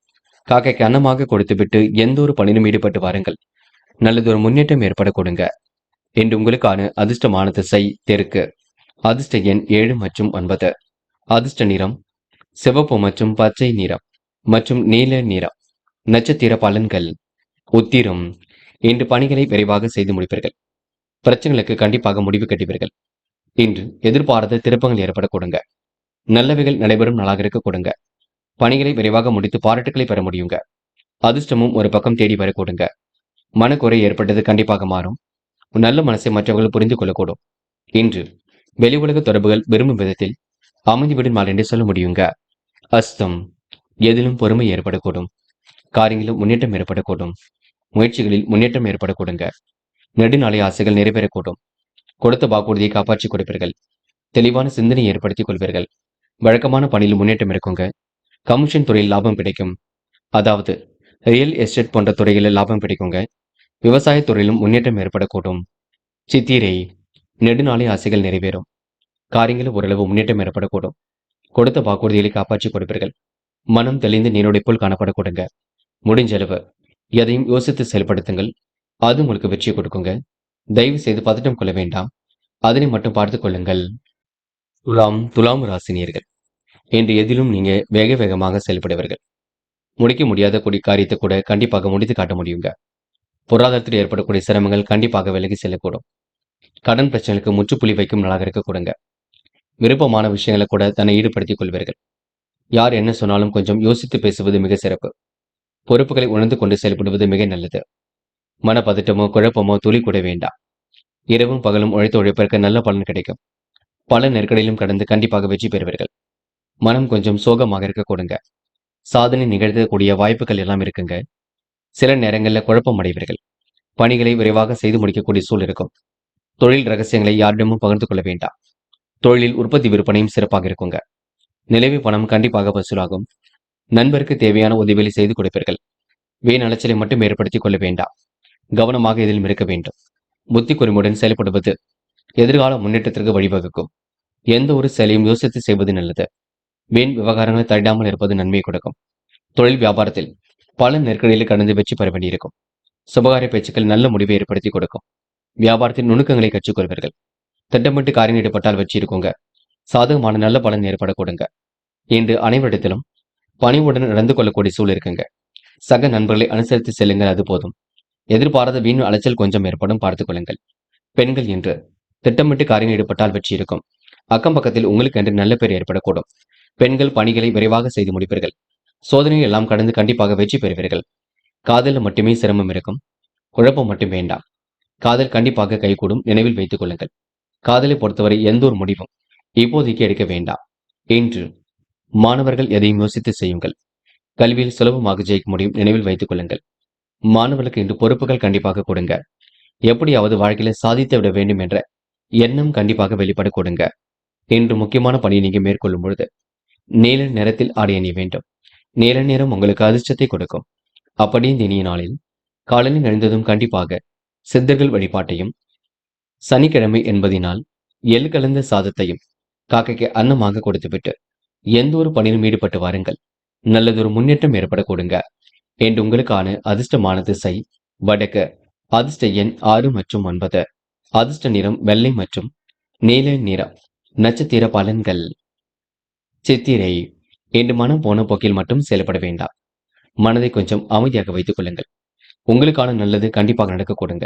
காக்கைக்கு அன்னமாக கொடுத்துவிட்டு எந்த ஒரு பணியிலும் ஈடுபட்டு வாருங்கள். நல்லதொரு முன்னேற்றம் ஏற்பட கொடுங்க. என்று உங்களுக்கான அதிர்ஷ்டமான திசை தெற்கு. அதிர்ஷ்ட எண் 7 மற்றும் 9. அதிர்ஷ்ட நிறம் சிவப்பு மற்றும் பச்சை நிறம் மற்றும் நீல நிறம். நட்சத்திர பலன்கள். உத்திரம், இன்று பணிகளை விரைவாக செய்து முடிப்பீர்கள். பிரச்சனைகளுக்கு கண்டிப்பாக முடிவு கட்டுவீர்கள். இன்று எதிர்பாராத திருப்பங்கள் ஏற்பட கொடுங்க. நல்லவைகள் நடைபெறும் நாளாக இருக்க கொடுங்க. பணிகளை விரைவாக முடித்து பாராட்டுகளை பெற முடியுங்க. அதிர்ஷ்டமும் ஒரு பக்கம் தேடி வர கொடுங்க. மனக்குறை ஏற்பட்டது கண்டிப்பாக மாறும். நல்ல மனசை மற்றவர்கள் புரிந்து கொள்ளக்கூடும். இன்று வெளி உலக தொடர்புகள் விரும்பும் விதத்தில் அமைதிவிடும் நாள் என்று சொல்ல முடியுங்க. அஸ்தம், எதிலும் பொறுமை ஏற்படக்கூடும். காரியங்களில் முன்னேற்றம் ஏற்படக்கூடும். முயற்சிகளில் முன்னேற்றம் ஏற்படக்கூடுங்க. நெடுநாளைய ஆசைகள் நிறைவேறக்கூடும். கொடுத்த வாக்குறுதியை காப்பாற்றிக் கொடுப்பீர்கள். தெளிவான சிந்தனை ஏற்படுத்திக் கொள்வீர்கள். வழக்கமான பணியில் முன்னேற்றம் இருக்குங்க. கமிஷன் துறையில் லாபம் கிடைக்கும். அதாவது ரியல் எஸ்டேட் போன்ற துறைகளில் லாபம் கிடைக்குங்க. விவசாய துறையிலும் முன்னேற்றம் ஏற்படக்கூடும். சித்திரை நெடுநாளைய ஆசைகள் நிறைவேறும். காரியங்களில் ஓரளவு முன்னேற்றம் ஏற்படக்கூடும். கொடுத்த வாக்குறுதிகளை காப்பாற்றிக் கொடுப்பீர்கள். மனம் தெளிந்து நீரோடை போல் காணப்படக்கூடுங்க. முடிஞ்ச அளவு எதையும் யோசித்து செயல்படுத்துங்கள். அது உங்களுக்கு வெற்றி கொடுக்குங்க. தயவு செய்து பதட்டம் கொள்ள வேண்டாம். அதனை மட்டும் பார்த்துக் கொள்ளுங்கள். துலாம் ராசினியர்கள் இன்று எதிலும் நீங்க வேக வேகமாக செயல்படுவீர்கள். முடிக்க முடியாத காரியத்தை கூட கண்டிப்பாக முடித்து காட்ட முடியுங்க. பொருளாதாரத்தில் ஏற்படக்கூடிய சிரமங்கள் கண்டிப்பாக விலகி செல்லக்கூடும். கடன் பிரச்சனைகளுக்கு முற்றுப்புள்ளி வைக்கும் நாளாக இருக்க கொடுங்க. விருப்பமான விஷயங்களை கூட தன்னை ஈடுபடுத்திக் கொள்வீர்கள். யார் என்ன சொன்னாலும் கொஞ்சம் யோசித்து பேசுவது மிக சிறப்பு. பொறுப்புகளை உணர்ந்து கொண்டு செயல்படுவது மிக நல்லது. மனப்பதட்டமோ குழப்பமோ துளி கூட வேண்டாம். இரவும் பகலும் உழைத்து உழைப்பிற்கு நல்ல பலன் கிடைக்கும். பல நெருக்கடியிலும் கடந்து கண்டிப்பாக வெற்றி பெறுவீர்கள். மனம் கொஞ்சம் சோகமாக இருக்க கொடுங்க. சாதனை நிகழ்த்தக்கூடிய வாய்ப்புகள் எல்லாம் இருக்குங்க. சில நேரங்களில் குழப்பம் அடைவீர்கள். பணிகளை விரைவாக செய்து முடிக்கக்கூடிய சூழல் இருக்கும். தொழில் ரகசியங்களை யாரிடமும் பகிர்ந்து கொள்ள வேண்டாம். தொழிலில் உற்பத்தி விற்பனையும் சிறப்பாக இருக்குங்க. நிலவி பணம் கண்டிப்பாக வசூலாகும். நண்பருக்கு தேவையான உதவிகளை செய்து கொடுப்பீர்கள். வீண் அலைச்சலை மட்டும் ஏற்படுத்திக் கொள்ள வேண்டாம். கவனமாக இதிலும் இருக்க வேண்டும். புத்தி கூர்மையுடன் செயல்படுவது எதிர்கால முன்னேற்றத்திற்கு வழிவகுக்கும். எந்த ஒரு செயலையும் யோசித்து செய்வது நல்லது. வீண் விவகாரங்களை தள்ளாமல் இருப்பது நன்மை கொடுக்கும். தொழில் வியாபாரத்தில் பல நெருக்கடிகளை கடந்து வெற்றி பெற வேண்டியிருக்கும். சுபகாரிய பேச்சுக்கள் நல்ல முடிவை ஏற்படுத்தி கொடுக்கும். வியாபாரத்தின் நுணுக்கங்களை கற்றுக்கொள்வீர்கள். திட்டமிட்டு காரியம் ஈடுபட்டால் வெற்றி இருக்குங்க. சாதகமான நல்ல பலன் ஏற்பட கொடுங்க. இன்று அனைவரிடத்திலும் பணிவுடன் நடந்து கொள்ளக்கூடிய சூழல் இருக்குங்க. சக நண்பர்களை அனுசரித்து செல்லுங்கள், அது போதும். எதிர்பாராத வீண் அலைச்சல் கொஞ்சம் ஏற்படும், பார்த்துக் கொள்ளுங்கள். பெண்கள் என்று திட்டமிட்டு காரியம் ஈடுபட்டால் வெற்றி இருக்கும். அக்கம் பக்கத்தில் உங்களுக்கு என்று நல்ல பேர் ஏற்படக்கூடும். பெண்கள் பணிகளை விரைவாக செய்து முடிப்பீர்கள். சோதனைகள் எல்லாம் கடந்து கண்டிப்பாக வெற்றி பெறுவீர்கள். காதலில் மட்டுமே சிரமம் இருக்கும். குழப்பம் மட்டும் வேண்டாம். காதல் கண்டிப்பாக கைகூடும், நினைவில் வைத்துக் கொள்ளுங்கள். காதலை பொறுத்தவரை எந்த ஒரு முடிவும் இப்போதைக்கு எடுக்க வேண்டாம். இன்று மாணவர்கள் எதையும் யோசித்து செய்யுங்கள். கல்வியில் சுலபமாக ஜெயிக்க முடியும், நினைவில் வைத்துக் கொள்ளுங்கள். மாணவர்களுக்கு இன்று பொறுப்புகள் கண்டிப்பாக கொடுங்க. எப்படியாவது வாழ்க்கையில சாதித்து விட வேண்டும் என்ற எண்ணம் கண்டிப்பாக வெளிப்பட கொடுங்க. இன்று முக்கியமான பணியை நீங்க மேற்கொள்ளும் பொழுது நீல நிறத்தில் ஆடை அணிய வேண்டும். நீல நிறம் உங்களுக்கு அதிர்ஷ்டத்தை கொடுக்கும். அப்படி இந்த இனிய நாளில் காலையில் எழுந்ததும் கண்டிப்பாக சித்தர்கள் வழிபாட்டையும், சனிக்கிழமை என்பதினால் எள் கலந்த சாதத்தையும் காக்கைக்கு அன்னமாக கொடுத்துவிட்டு எந்த ஒரு பணியிலும் ஈடுபட்டு வாருங்கள். நல்லதொரு முன்னேற்றம் ஏற்பட கொடுங்க. என்று உங்களுக்கான அதிர்ஷ்டமான திசை வடக்கு. அதிர்ஷ்ட எண் 6 மற்றும் 9. அதிர்ஷ்ட நிறம் வெள்ளை மற்றும் நீல நிறம். நட்சத்திர பலன்கள். சித்திரை இன்று மனம் போன போக்கில் மட்டும் செயல்பட வேண்டாம். மனதை கொஞ்சம் அமைதியாக வைத்துக் கொள்ளுங்கள். உங்களுக்கான நல்லது கண்டிப்பாக நடக்க கொடுங்க.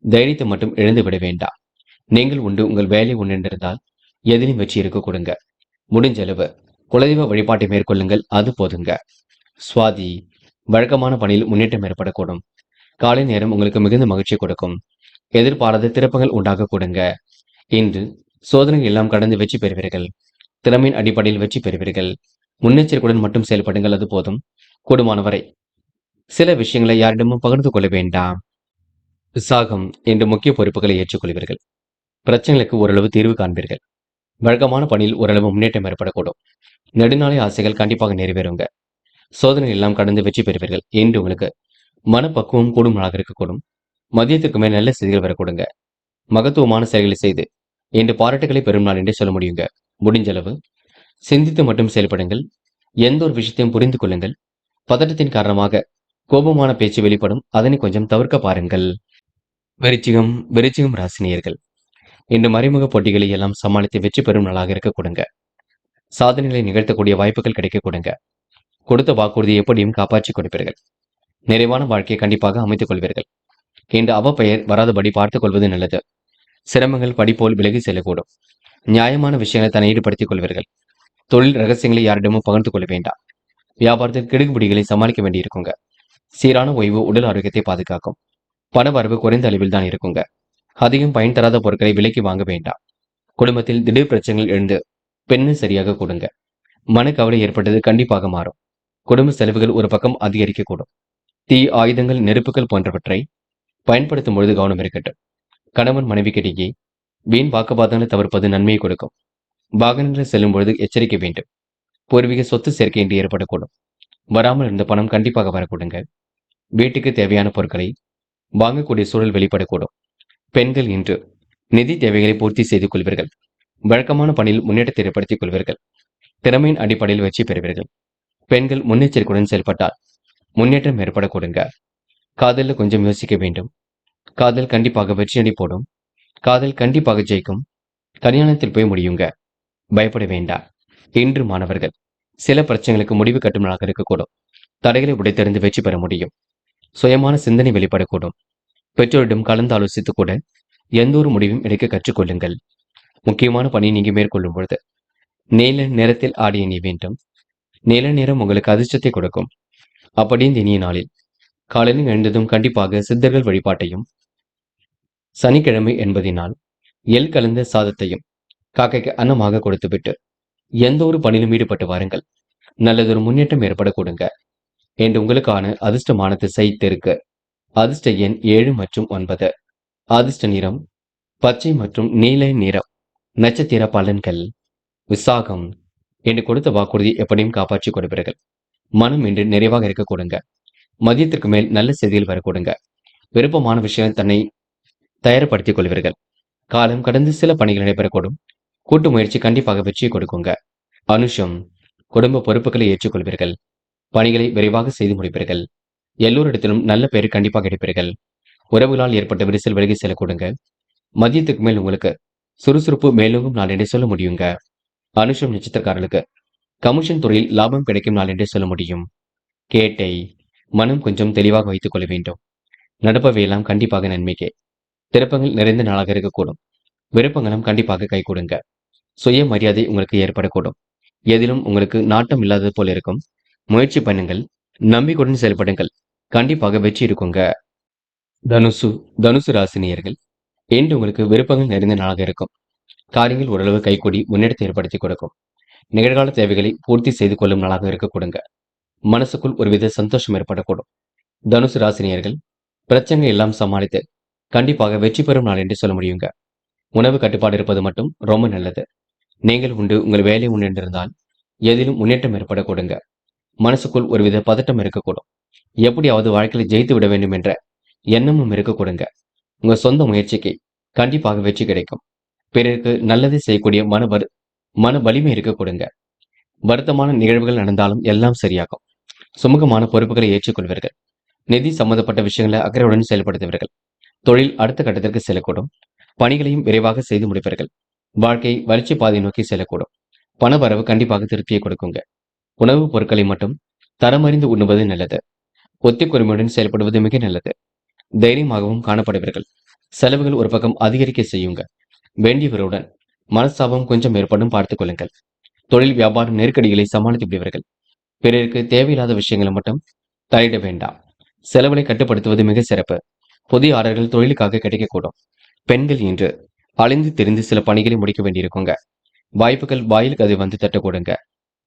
தைரியத்தை மட்டும் இழந்து விட வேண்டாம். நீங்கள் உண்டு, உங்கள் வேலை உண்டிருந்தால் எதிலும் வெற்றி இருக்க கொடுங்க. முடிஞ்ச அளவு குலதெய்வ வழிபாட்டை மேற்கொள்ளுங்கள், அது போதுங்க. சுவாதி வழக்கமான பணியில் முன்னேற்றம் ஏற்படக்கூடும். காலை நேரம் உங்களுக்கு மிகுந்த மகிழ்ச்சி கொடுக்கும். எதிர்பாராத திறப்புகள் உண்டாக கொடுங்க. இன்று சோதனை எல்லாம் கடந்து வெற்றி பெறுவீர்கள். திறமையின் அடிப்படையில் வெற்றி பெறுவீர்கள். முன்னெச்சரிக்கையுடன் மட்டும் செயல்படுங்கள், அது போதும். கூடுமானவரை சில விஷயங்களை யாரிடமும் பகிர்ந்து கொள்ள வேண்டாம். விசாகம் என்று முக்கிய பொறுப்புகளை ஏற்றுக்கொள்வீர்கள். பிரச்சனைகளுக்கு ஓரளவு தீர்வு காண்பீர்கள். வழக்கமான பணியில் ஓரளவு முன்னேற்றம் ஏற்படக்கூடும். நெடுநாளை ஆசைகள் கண்டிப்பாக நிறைவேறுங்க. சோதனை எல்லாம் கடந்து வெற்றி பெறுவீர்கள். இன்று உங்களுக்கு மனப்பக்குவம் கூடும் நாளாக இருக்கக்கூடும். மதியத்துக்கு மேல் நல்ல செய்திகள் வரக்கூடுங்க. மகத்துவமான செயல்களை செய்து இன்று பாராட்டுகளை பெறும் நாள் என்றே சொல்ல முடியுங்க. முடிஞ்சளவு சிந்தித்து மட்டும் செயல்படுங்கள். எந்த ஒரு விஷயத்தையும் புரிந்து கொள்ளுங்கள். பதட்டத்தின் காரணமாக கோபமான பேச்சு வெளிப்படும், அதனை கொஞ்சம் தவிர்க்க பாருங்கள். விருச்சிகம் ராசினியர்கள் இன்று மறைமுக போட்டிகளை எல்லாம் சமாளித்து வெற்றி பெறும் நாளாக இருக்க கொடுங்க. சாதனைகளை நிகழ்த்தக்கூடிய வாய்ப்புகள் கிடைக்க கொடுங்க. கொடுத்த வாக்குறுதியை எப்படியும் காப்பாற்றிக் கொடுப்பீர்கள். நிறைவான வாழ்க்கையை கண்டிப்பாக அமைத்துக் கொள்வீர்கள். இன்று அவப்பெயர் வராதபடி பார்த்துக் கொள்வது நல்லது. சிரமங்கள் படிப்போல் விலகி செல்லக்கூடும். நியாயமான விஷயங்களை தன்னை ஈடுபடுத்திக் கொள்வீர்கள். தொழில் ரகசியங்களை யாரிடமும் பகிர்ந்து கொள்ள வேண்டாம். வியாபாரத்தில் கெடுபிடிகளை சமாளிக்க வேண்டியிருக்குங்க. சீரான ஓய்வு உடல் ஆரோக்கியத்தை பாதுகாக்கும். பண வரவு குறைந்த அளவில் தான் இருக்குங்க. அதிகம் பயன் தராத பொருட்களை விலைக்கு வாங்க வேண்டாம். குடும்பத்தில் திடீர் பிரச்சனைகள் எழுந்து பெண்ணை சரியாக கொடுங்க. மனக்கவலை ஏற்பட்டது கண்டிப்பாக மாறும். குடும்ப செலவுகள் ஒரு பக்கம் அதிகரிக்கக்கூடும். தீ ஆயுதங்கள், நெருப்புகள் போன்றவற்றை பயன்படுத்தும் பொழுது கவனம் இருக்கட்டும். கணவன் மனைவிக்கிடையே வீண் வாக்குவாதங்களை தவிர்ப்பது நன்மையை கொடுக்கும். வாகனங்களில் செல்லும் பொழுது எச்சரிக்கை வேண்டும். பூர்வீக சொத்து சேர்க்கை என்று ஏற்படக்கூடும். வராமல் இருந்த பணம் கண்டிப்பாக வரக்கூடுங்க. வீட்டுக்கு தேவையான பொருட்களை வாங்கக்கூடிய சூழல் வெளிப்படக்கூடும். பெண்கள் இன்று நிதி தேவைகளை பூர்த்தி செய்து கொள்வீர்கள். வழக்கமான பணியில் முன்னேற்றத்தை ஏற்படுத்திக் கொள்வீர்கள். திறமையின் அடிப்படையில் வெற்றி பெறுவீர்கள். பெண்கள் முன்னெச்சரிக்கையுடன் செயல்பட்டால் முன்னேற்றம் ஏற்படக்கூடுங்க. காதலில் கொஞ்சம் யோசிக்க வேண்டும். காதல் கண்டிப்பாக வெற்றியடி போடும். காதல் கண்டிப்பாக ஜெயிக்கும். கல்யாணத்தில் போய் முடியுங்க. பயப்பட வேண்டாம். இன்று மாணவர்கள் சில பிரச்சனைகளுக்கு முடிவு கட்டும் நாளாக இருக்கக்கூடும். தடைகளை உடைத்தெறிந்து வெற்றி பெற முடியும். சுயமான சிந்தனை வெளிப்படக்கூடும். பெற்றோரிடம் கலந்து ஆலோசித்து கூட எந்த ஒரு முடிவும் எடுக்க கற்றுக்கொள்ளுங்கள். முக்கியமான பணியை நீங்க மேற்கொள்ளும் பொழுது நீல நிறத்தில் ஆடிய நீ வேண்டும். நீல நிறம் உங்களுக்கு அதிர்ஷ்டத்தை கொடுக்கும். அப்படி இந்த இனிய நாளில் காலையில் எழுந்ததும் கண்டிப்பாக சித்தர்கள் வழிபாட்டையும், சனிக்கிழமை என்பதினால் எள் கலந்த சாதத்தையும் காக்கைக்கு அன்னமாக கொடுத்துவிட்டு எந்த ஒரு பணியிலும் ஈடுபட்டு வாருங்கள். நல்லதொரு முன்னேற்றம் ஏற்படக்கூடுங்க. என்று உங்களுக்கான அதிர்ஷ்டமான திசை தெற்கு. அதிர்ஷ்ட எண் 7 மற்றும் 9. அதிர்ஷ்ட நிறம் பச்சை மற்றும் நீல நிறம். நட்சத்திர பலன்கள். விசாகம். என்று கொடுத்த வாக்குறுதி எப்படியும் காப்பாற்றி கொடுப்பீர்கள். மனம் இன்று நிறைவாக இருக்க கொடுங்க. மதியத்திற்கு மேல் நல்ல செய்திகள் வர கொடுங்க. விருப்பமான விஷயம் தன்னை தயார்படுத்திக் கொள்வீர்கள். காலம் கடந்து சில பணிகள் நடைபெறக்கூடும். கூட்டு முயற்சி கண்டிப்பாக வெற்றியை கொடுக்குங்க. அனுஷம். குடும்ப பொறுப்புகளை ஏற்றுக்கொள்வீர்கள். பணிகளை விரைவாக செய்து முடிப்பீர்கள். எல்லோரிடத்திலும் நல்ல பெயர் கண்டிப்பாக எடுப்பீர்கள். உறவுகளால் ஏற்பட்ட விரிசல் விலகி செல்ல கொடுங்க. மதியத்துக்கு மேல் உங்களுக்கு சுறுசுறுப்பு மேலோங்கும் நாள் என்றே சொல்ல முடியுங்க. அனுஷம் நட்சத்திரக்காரர்களுக்கு கமிஷன் துறையில் லாபம் கிடைக்கும் நாள் என்றே சொல்ல முடியும். கேட்டை. மனம் கொஞ்சம் தெளிவாக வைத்துக் கொள்ள வேண்டும். நடப்பவையெல்லாம் கண்டிப்பாக நன்மைக்கே. திருப்பங்கள் நிறைந்த நாளாக இருக்கக்கூடும். விருப்பங்களும் கண்டிப்பாக கை கொடுங்க. சுய மரியாதை உங்களுக்கு ஏற்படக்கூடும். எதிலும் உங்களுக்கு நாட்டம் இல்லாதது போல இருக்கும். முயற்சி பண்ணுங்கள். நம்பிக்கையுடன் செயல்படுங்கள். கண்டிப்பாக வெற்றி இருக்குங்க. தனுசு ராசினியர்கள் இன்று உங்களுக்கு விருப்பங்கள் நிறைந்த நாளாக இருக்கும். காரியங்கள் ஓரளவு கைகூடி முன்னேற்றத்தை ஏற்படுத்தி கொடுக்கும். நிகழ்கால தேவைகளை பூர்த்தி செய்து கொள்ளும் நாளாக இருக்க கொடுங்க. மனசுக்குள் ஒருவித சந்தோஷம் ஏற்படக்கூடும். தனுசு ராசினியர்கள் பிரச்சனைகள் எல்லாம் சமாளித்து கண்டிப்பாக வெற்றி பெறும் நாள் என்று சொல்ல முடியுங்க. உணவு கட்டுப்பாடு இருப்பது மட்டும் ரொம்ப நல்லது. நீங்கள் உண்டு உங்கள் வேலை முன்னென்றிருந்தால் எதிலும் முன்னேற்றம் ஏற்பட கொடுங்க. மனசுக்குள் ஒருவித பதட்டம் இருக்கக்கூடும். எப்படியாவது வாழ்க்கையில் ஜெயித்து விட வேண்டும் என்ற எண்ணமும் இருக்க கொடுங்க. உங்க சொந்த முயற்சிக்கு கண்டிப்பாக வெற்றி கிடைக்கும். பிறருக்கு நல்லதை செய்யக்கூடிய மன வலிமை இருக்க கொடுங்க. வருத்தமான நிகழ்வுகள் நடந்தாலும் எல்லாம் சரியாகும். சுமூகமான பொறுப்புகளை ஏற்றுக்கொள்வீர்கள். நிதி சம்பந்தப்பட்ட விஷயங்களை அக்கறையுடன் செயல்படுத்துவீர்கள். தொழில் அடுத்த கட்டத்திற்கு செல்லக்கூடும். பணிகளையும் விரைவாக செய்து முடிப்பீர்கள். வாழ்க்கை வளர்ச்சி பாதை நோக்கி செல்லக்கூடும். பண வரவு கண்டிப்பாக திருப்தியை கொடுக்குங்க. உணவுப் பொருட்களை மட்டும் தரமறிந்து உண்ணுவது நல்லது. ஒத்திக்குறைமையுடன் செயல்படுவது மிக நல்லது. தைரியமாகவும் காணப்படுவீர்கள். செலவுகள் ஒரு பக்கம் அதிகரிக்க செய்யுங்க. வேண்டியவருடன் மனஸ்தாபம் கொஞ்சம் ஏற்படும் பார்த்துக் கொள்ளுங்கள். தொழில் வியாபாரம் நெருக்கடிகளை சமாளித்து விடுவீர்கள். பிறருக்கு தேவையில்லாத விஷயங்களை மட்டும் தலையிட வேண்டாம். செலவுகளை கட்டுப்படுத்துவது மிக சிறப்பு. புதிய ஆர்டர்கள் தொழிலுக்காக கிடைக்கக்கூடும். பெண்கள் இன்று அலைந்து தெரிந்து சில பணிகளை முடிக்க வேண்டியிருக்குங்க. வாய்ப்புகள் வாயிலுக்கு அதை வந்து தட்டக்கூடுங்க.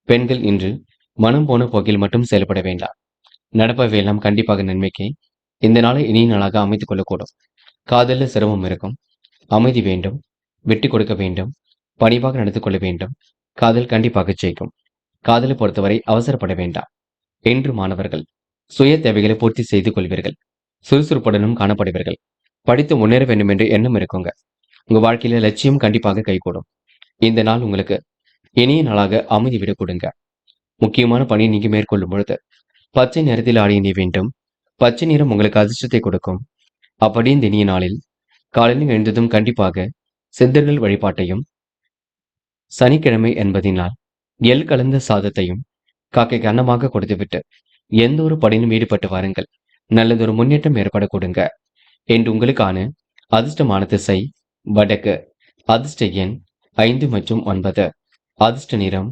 பெண்கள் இன்று மனம் போன போக்கில் மட்டும் செயல்பட வேண்டாம். நடப்பவையெல்லாம் கண்டிப்பாக நன்மைக்கே. இந்த நாளை இனிய நாளாக அமைத்துக் கொள்ளக்கூடும். காதலில் சிரமம் இருக்கும். அமைதி வேண்டும். விட்டு கொடுக்க வேண்டும். பணிவாக நடந்து கொள்ள வேண்டும். காதல் கண்டிப்பாக ஜெயிக்கும். காதலை பொறுத்தவரை அவசரப்பட வேண்டாம். இன்று மாணவர்கள் சுய தேவைகளை பூர்த்தி செய்து கொள்வீர்கள். சுறுசுறுப்புடனும் காணப்படுவீர்கள். படித்து முன்னேற வேண்டும் என்று எண்ணம் இருக்குங்க. உங்க வாழ்க்கையில லட்சியம் கண்டிப்பாக கைகூடும். இந்த நாள் உங்களுக்கு இனிய நாளாக அமைதி விட கொடுங்க. முக்கியமான பணியை நீங்க மேற்கொள்ளும் பொழுது பச்சை நிறத்தில் ஆடிய நீ வேண்டும். பச்சை நிறம் உங்களுக்கு அதிர்ஷ்டத்தை கொடுக்கும். அப்படி இந்த இனிய நாளில் காலையில் எழுந்ததும் கண்டிப்பாக சித்தர்கள் வழிபாட்டையும், சனிக்கிழமை என்பதினால் எள் கலந்த சாதத்தையும் காக்கைக்கு அன்னமாக கொடுத்துவிட்டு எந்த ஒரு பணியிலும் ஈடுபட்டு வாருங்கள். நல்லதொரு முன்னேற்றம் ஏற்பட கொடுங்க. என்று உங்களுக்கான அதிர்ஷ்டமான திசை வடக்கு. அதிர்ஷ்ட எண் 5 மற்றும் 9. அதிர்ஷ்ட நிறம்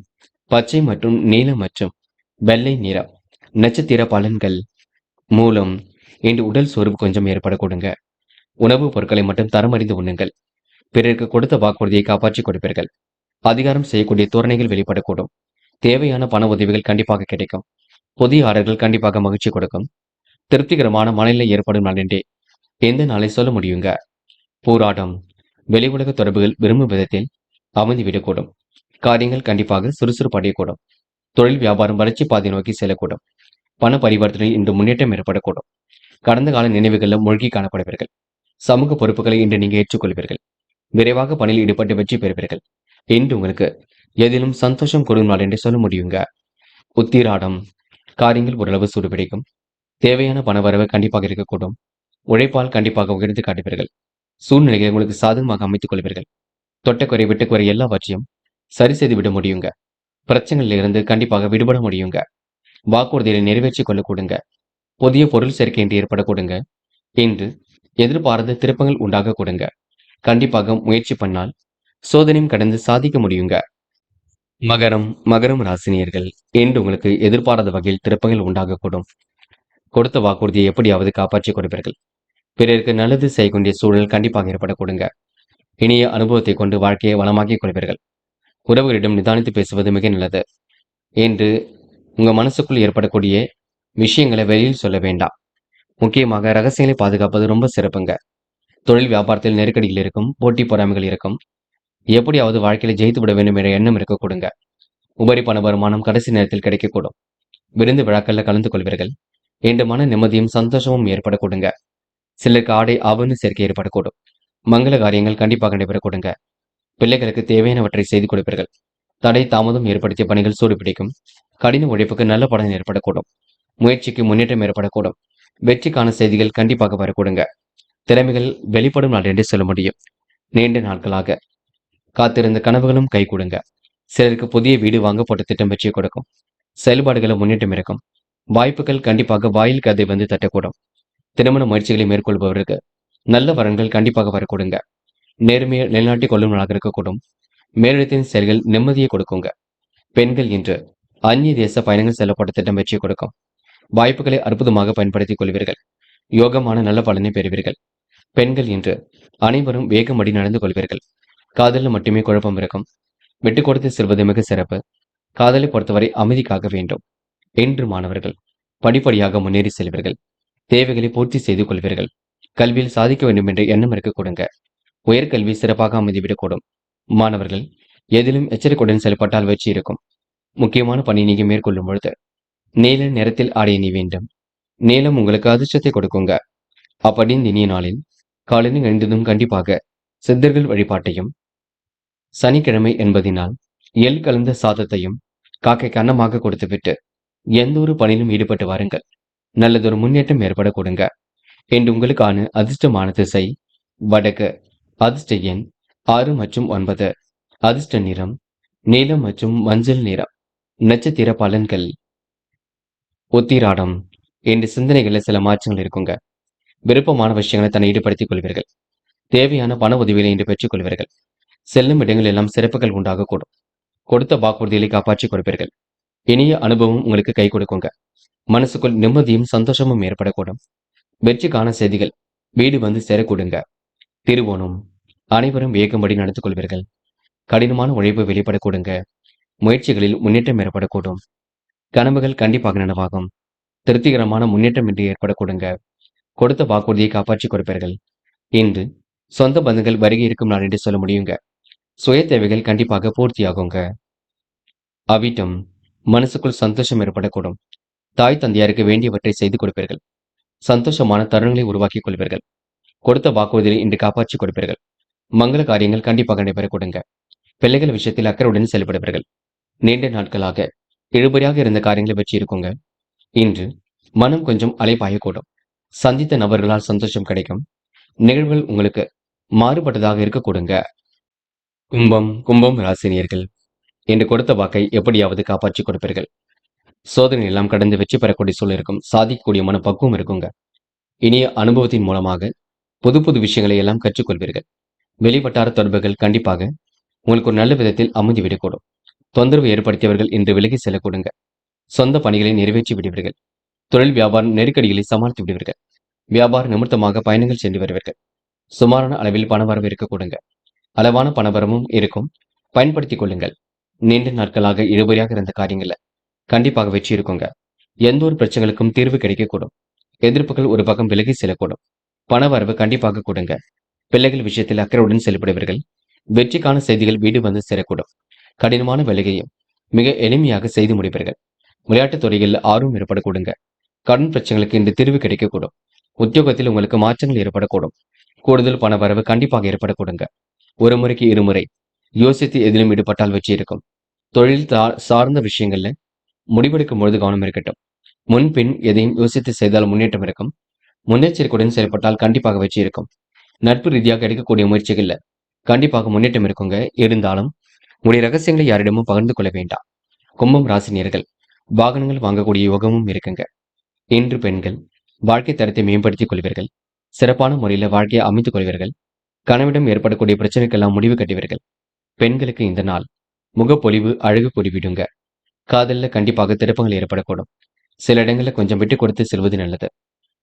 பச்சை மற்றும் நீலம் மற்றும் வெள்ளை நிறம். நட்சத்திர பலன்கள். மூலம். இன்று உடல் சோர்வு கொஞ்சம் ஏற்பட கொடுங்க. உணவுப் பொருட்களை மட்டும் தரமறிந்து உண்ணுங்கள். பிறருக்கு கொடுத்த வாக்குறுதியை காப்பாற்றி கொடுப்பீர்கள். அதிகாரம் செய்யக்கூடிய தோரணைகள் வெளிப்படக்கூடும். தேவையான பண உதவிகள் கண்டிப்பாக கிடைக்கும். புதிய ஆர்டர்கள் கண்டிப்பாக மகிழ்ச்சி கொடுக்கும். திருப்திகரமான மனநிலை ஏற்படும் நாள் என்றே எந்த நாளை சொல்ல முடியுங்க. போராட்டம் வெளி உலக தொடர்புகள் விரும்பும் விதத்தில் அமைந்துவிடக்கூடும். காரியங்கள் கண்டிப்பாக சுறுசுறுப்பு அடையக்கூடும். தொழில் வியாபாரம் வளர்ச்சி பாதை நோக்கி செல்லக்கூடும். பண பரிவர்த்தனை இன்று முன்னேற்றம் ஏற்படக்கூடும். கடந்த கால நினைவுகளில் மூழ்கி காணப்படுவீர்கள். சமூக பொறுப்புகளை இன்று நீங்க ஏற்றுக்கொள்வீர்கள். விரைவாக பணியில் ஈடுபட்டு வெற்றி பெறுவீர்கள். இன்று உங்களுக்கு எதிலும் சந்தோஷம் கொடுக்கும் நாள் என்று சொல்ல முடியுங்க. உத்திராடம் காரியங்கள் ஓரளவு சூடுபிடிக்கும். தேவையான பணவரவு கண்டிப்பாக இருக்கக்கூடும். உழைப்பால் கண்டிப்பாக உயர்ந்து காட்டுவீர்கள். சூழ்நிலைகளை உங்களுக்கு சாதகமாக அமைத்துக் கொள்வீர்கள். தொட்டக்குறை விட்டுக்குறை எல்லாவற்றையும் சரி செய்து விட முடியுங்க. பிரச்சனைகளில் இருந்து கண்டிப்பாக விடுபட முடியுங்க. வாக்குறுதிகளை நிறைவேற்றிக் கொள்ள கொடுங்க. புதிய பொருள் சேர்க்கை என்று ஏற்பட கொடுங்க. இன்று எதிர்பாராத திருப்பங்கள் உண்டாக கொடுங்க. கண்டிப்பாக முயற்சி பண்ணால் சோதனையும் கடந்து சாதிக்க முடியுங்க. மகரம் ராசினியர்கள் இன்று உங்களுக்கு எதிர்பாராத வகையில் திருப்பங்கள் உண்டாகக்கூடும். கொடுத்த வாக்குறுதியை எப்படியாவது காப்பாற்றிக் கொடுப்பீர்கள். பிறருக்கு நல்லது செய்யக்கூடிய சூழல் கண்டிப்பாக ஏற்பட கொடுங்க. இனிய அனுபவத்தை கொண்டு வாழ்க்கையை வளமாக்கிக் கொள்வீர்கள். உறவுகளிடம் நிதானித்து பேசுவது மிக நல்லது. என்று உங்க மனசுக்குள் ஏற்படக்கூடிய விஷயங்களை வெளியில் சொல்ல வேண்டாம். முக்கியமாக ரகசியங்களை பாதுகாப்பது ரொம்ப சிறப்புங்க. தொழில் வியாபாரத்தில் நெருக்கடிகள் இருக்கும், போட்டி பொறாமைகள் இருக்கும். எப்படியாவது வாழ்க்கையில ஜெயித்து விட வேண்டும் என்ற எண்ணம் இருக்க கொடுங்க. உபரி பண வருமானம் கடைசி நேரத்தில் கிடைக்கக்கூடும். விருந்து விழாக்கள்ல கலந்து கொள்வீர்கள். இன்று மன நிம்மதியும் சந்தோஷமும் ஏற்பட கொடுங்க. சிலருக்கு ஆடை ஆபரண சேர்க்கை ஏற்படக்கூடும். மங்கள காரியங்கள் கண்டிப்பாக நடைபெற கொடுங்க. பிள்ளைகளுக்கு தேவையானவற்றை செய்து கொடுப்பீர்கள். தடை தாமதம் ஏற்படுத்திய பணிகள் சூடுபிடிக்கும். கடின உழைப்புக்கு நல்ல பலன் ஏற்படக்கூடும். முயற்சிக்கு முன்னேற்றம் ஏற்படக்கூடும். வெற்றிக்கான செய்திகள் கண்டிப்பாக வரக்கூடுங்க. திறமைகள் வெளிப்படும் நாள் என்று சொல்ல முடியும். நீண்ட நாட்களாக காத்திருந்த கனவுகளும் கை கொடுங்க. சிலருக்கு புதிய வீடு வாங்கப்பட்ட திட்டம் வெற்றி கொடுக்கும். செயல்பாடுகளை முன்னேற்றம் இருக்கும். வாய்ப்புகள் கண்டிப்பாக வாயில் கதை வந்து தட்டக்கூடும். திருமண முயற்சிகளை மேற்கொள்பவருக்கு நல்ல வரன்கள் கண்டிப்பாக வரக்கூடுங்க. நேர்மையை நிலைநாட்டிக் கொள்ளும் நாளாக இருக்கக்கூடும். மேலிடத்தின் செயல்கள் நிம்மதியை கொடுக்குங்க. பெண்கள் இன்று அந்நிய தேச பயணங்கள் செல்லப்பட்ட திட்டம் வெற்றி கொடுக்கும். வாய்ப்புகளை அற்புதமாக பயன்படுத்திக் கொள்வீர்கள். யோகமான நல்ல பலனை பெறுவீர்கள். பெண்கள் இன்று அனைவரும் வேகமடி நடந்து கொள்வீர்கள். காதலில் மட்டுமே குழப்பம் இருக்கும். விட்டு கொடுத்து செல்வது மிக சிறப்பு. காதலை பொறுத்தவரை அமைதிக்காக வேண்டும். இன்று மாணவர்கள் படிப்படியாக முன்னேறி செல்வீர்கள். தேவைகளை பூர்த்தி செய்து கொள்வீர்கள். கல்வியில் சாதிக்க வேண்டும் என்ற எண்ணம் இருக்க கொடுங்க. உயர்கல்வி சிறப்பாக அமைந்துவிடக்கூடும். மாணவர்கள் எதிலும் எச்சரிக்கையுடன் செயல்பட்டால் வெற்றி இருக்கும். முக்கியமான பணி நீங்க மேற்கொள்ளும் பொழுது நீல நிறத்தில் ஆடை அணி வேண்டும். நீலம் உங்களுக்கு அதிர்ஷ்டத்தை கொடுக்குங்க. அப்படி இந்த இனிய நாளில் காலையில் எழுந்ததும் கண்டிப்பாக சித்தர்கள் வழிபாட்டையும், சனிக்கிழமை என்பதினால் எள் கலந்த சாதத்தையும் காக்கைக்கு அன்னமாக கொடுத்துவிட்டு எந்த ஒரு பணியிலும் ஈடுபட்டு வாருங்கள். நல்லதொரு முன்னேற்றம் ஏற்பட கொடுங்க. என்று உங்களுக்கான அதிர்ஷ்டமான திசை வடக்கு. அதிர்ஷ்ட எண் 6 மற்றும் 9. அதிர்ஷ்ட நிறம் நீலம் மற்றும் மஞ்சள் நிறம். நட்சத்திர பலன்கள். உத்திராடம் என்று சிந்தனைகளில் சில மாற்றங்கள் இருக்குங்க. விருப்பமான விஷயங்களை தன்னை ஈடுபடுத்திக் கொள்வீர்கள். தேவையான பண உதவிகளை இன்று பெற்றுக் கொள்வீர்கள். செல்லும் இடங்கள் எல்லாம் சிறப்புகள் உண்டாகக்கூடும். கொடுத்த வாக்குறுதிகளை காப்பாற்றிக் கொடுப்பீர்கள். இனிய அனுபவம் உங்களுக்கு கை கொடுக்குங்க. மனசுக்குள் நிம்மதியும் சந்தோஷமும் ஏற்படக்கூடும். வெற்றிக்கான செய்திகள் வீடு வந்து சேரக்கூடுங்க. திருவோணம் அனைவரும் வேகம்படி நடந்து கொள்வீர்கள். கடினமான உழைப்பு வெளிப்படக்கூடுங்க. முயற்சிகளில் முன்னேற்றம் ஏற்படக்கூடும். கனவுகள் கண்டிப்பாக நனவாகும். திருப்திகரமான முன்னேற்றம் என்று ஏற்படக்கூடுங்க. கொடுத்த வாக்குறுதியை காப்பாற்றிக் கொடுப்பீர்கள். இன்று சொந்த பந்துகள் வருகை இருக்கும் நாள் என்று சொல்ல முடியுங்க. சுய தேவைகள் கண்டிப்பாக பூர்த்தியாகுங்க. அவிட்டம் மனசுக்குள் சந்தோஷம் ஏற்படக்கூடும். தாய் தந்தையாருக்கு வேண்டியவற்றை செய்து கொடுப்பீர்கள். சந்தோஷமான தருணங்களை உருவாக்கிக் கொள்வீர்கள். கொடுத்த வாக்குறுதியை இன்று காப்பாற்றிக் கொடுப்பீர்கள். மங்கள காரியங்கள் கண்டிப்பாக நடைபெறக்கூடுங்க. பிள்ளைகள் விஷயத்தில் அக்கறையுடன் செயல்படுவீர்கள். நீண்ட நாட்களாக இழுபறியாக இருந்த காரியங்களை வெற்றி இருக்குங்க. இன்று மனம் கொஞ்சம் அலைபாயக்கூடும். சந்தித்த நபர்களால் சந்தோஷம் கிடைக்கும். நிகழ்வுகள் உங்களுக்கு மாறுபட்டதாக இருக்க கொடுங்க. கும்பம் ராசினியர்கள் என்று கொடுத்த வாக்கை எப்படியாவது காப்பாற்றிக் கொடுப்பீர்கள். சோதனை எல்லாம் கடந்து வெற்றி பெறக்கூடிய சூழல் இருக்கும். சாதிக்கக்கூடிய மனப்பக்குவம் இருக்குங்க. இனிய அனுபவத்தின் மூலமாக புது புது விஷயங்களை எல்லாம் கற்றுக்கொள்வீர்கள். வெளிவட்டார தொடர்புகள் கண்டிப்பாக உங்களுக்கு ஒரு நல்ல விதத்தில் அமைந்துவிடக்கூடும். தொந்தரவு ஏற்படுத்தியவர்கள் இன்று விலகி செல்லக்கூடுங்க. சொந்த பணிகளை நிறைவேற்றி விடுவீர்கள். தொழில் வியாபாரம் நெருக்கடிகளை சமாளித்து விடுவீர்கள். வியாபார நிமித்தமாக பயணங்கள் சென்று வருவீர்கள். சுமாரான அளவில் பணவரவு இருக்க கொடுங்க. அளவான பணவரமும் இருக்கும். பயன்படுத்திக் கொள்ளுங்கள். நீண்ட நாட்களாக இழுபறியாக இருந்த காரியங்கள்ல கண்டிப்பாக வெற்றி இருக்குங்க. எந்த ஒரு பிரச்சனைகளுக்கும் தீர்வு கிடைக்கக்கூடும். எதிர்ப்புகள் ஒரு பக்கம் விலகி செல்லக்கூடும். பண வரவு கண்டிப்பாக கொடுங்க. பிள்ளைகள் விஷயத்தில் அக்கறையுடன் செயல்படுவீர்கள். வெற்றிக்கான செய்திகள் வீடு வந்து சேரக்கூடும். கடினமான வேலையையும் மிக எளிமையாக செய்து முடிப்பீர்கள். விளையாட்டுத் துறையில் ஆர்வம் ஏற்படக்கூடுங்க. கடன் பிரச்சனைகளுக்கு இந்த தீர்வு கிடைக்கக்கூடும். உத்தியோகத்தில் உங்களுக்கு மாற்றங்கள் ஏற்படக்கூடும். கூடுதல் பண வரவு கண்டிப்பாக ஏற்படக்கூடுங்க. ஒரு முறைக்கு இருமுறை யோசித்து எதிலும் ஈடுபட்டால் வெற்றி இருக்கும். தொழில் சார்ந்த விஷயங்கள்ல முடிவெடுக்கும் பொழுது கவனம் இருக்கட்டும். முன்பின் எதையும் யோசித்து செய்தால் முன்னேற்றம் இருக்கும். முன்னெச்சரிக்கையுடன் செயல்பட்டால் கண்டிப்பாக வெற்றி இருக்கும். நட்பு ரீதியாக எடுக்கக்கூடிய முயற்சிகள்ல கண்டிப்பாக முன்னேற்றம் இருக்குங்க. இருந்தாலும் உங்களுடைய ரகசியங்களை யாரிடமும் பகிர்ந்து கொள்ள வேண்டாம். கும்பம் ராசினியர்கள் வாகனங்கள் வாங்கக்கூடிய யோகமும் இருக்குங்க. இன்று பெண்கள் வாழ்க்கை தரத்தை மேம்படுத்திக் கொள்வீர்கள். சிறப்பான முறையில் வாழ்க்கையை அமைத்துக் கொள்வீர்கள். கணவிடம் ஏற்படக்கூடிய பிரச்சனைக்கெல்லாம் முடிவு கட்டுவீர்கள். பெண்களுக்கு இந்த நாள் முகப்பொலிவு அழகு கூடிவிடுங்க. காதல்ல கண்டிப்பாக திருப்பங்கள் ஏற்படக்கூடும். சில இடங்கள்ல கொஞ்சம் விட்டு கொடுத்து செல்வது நல்லது.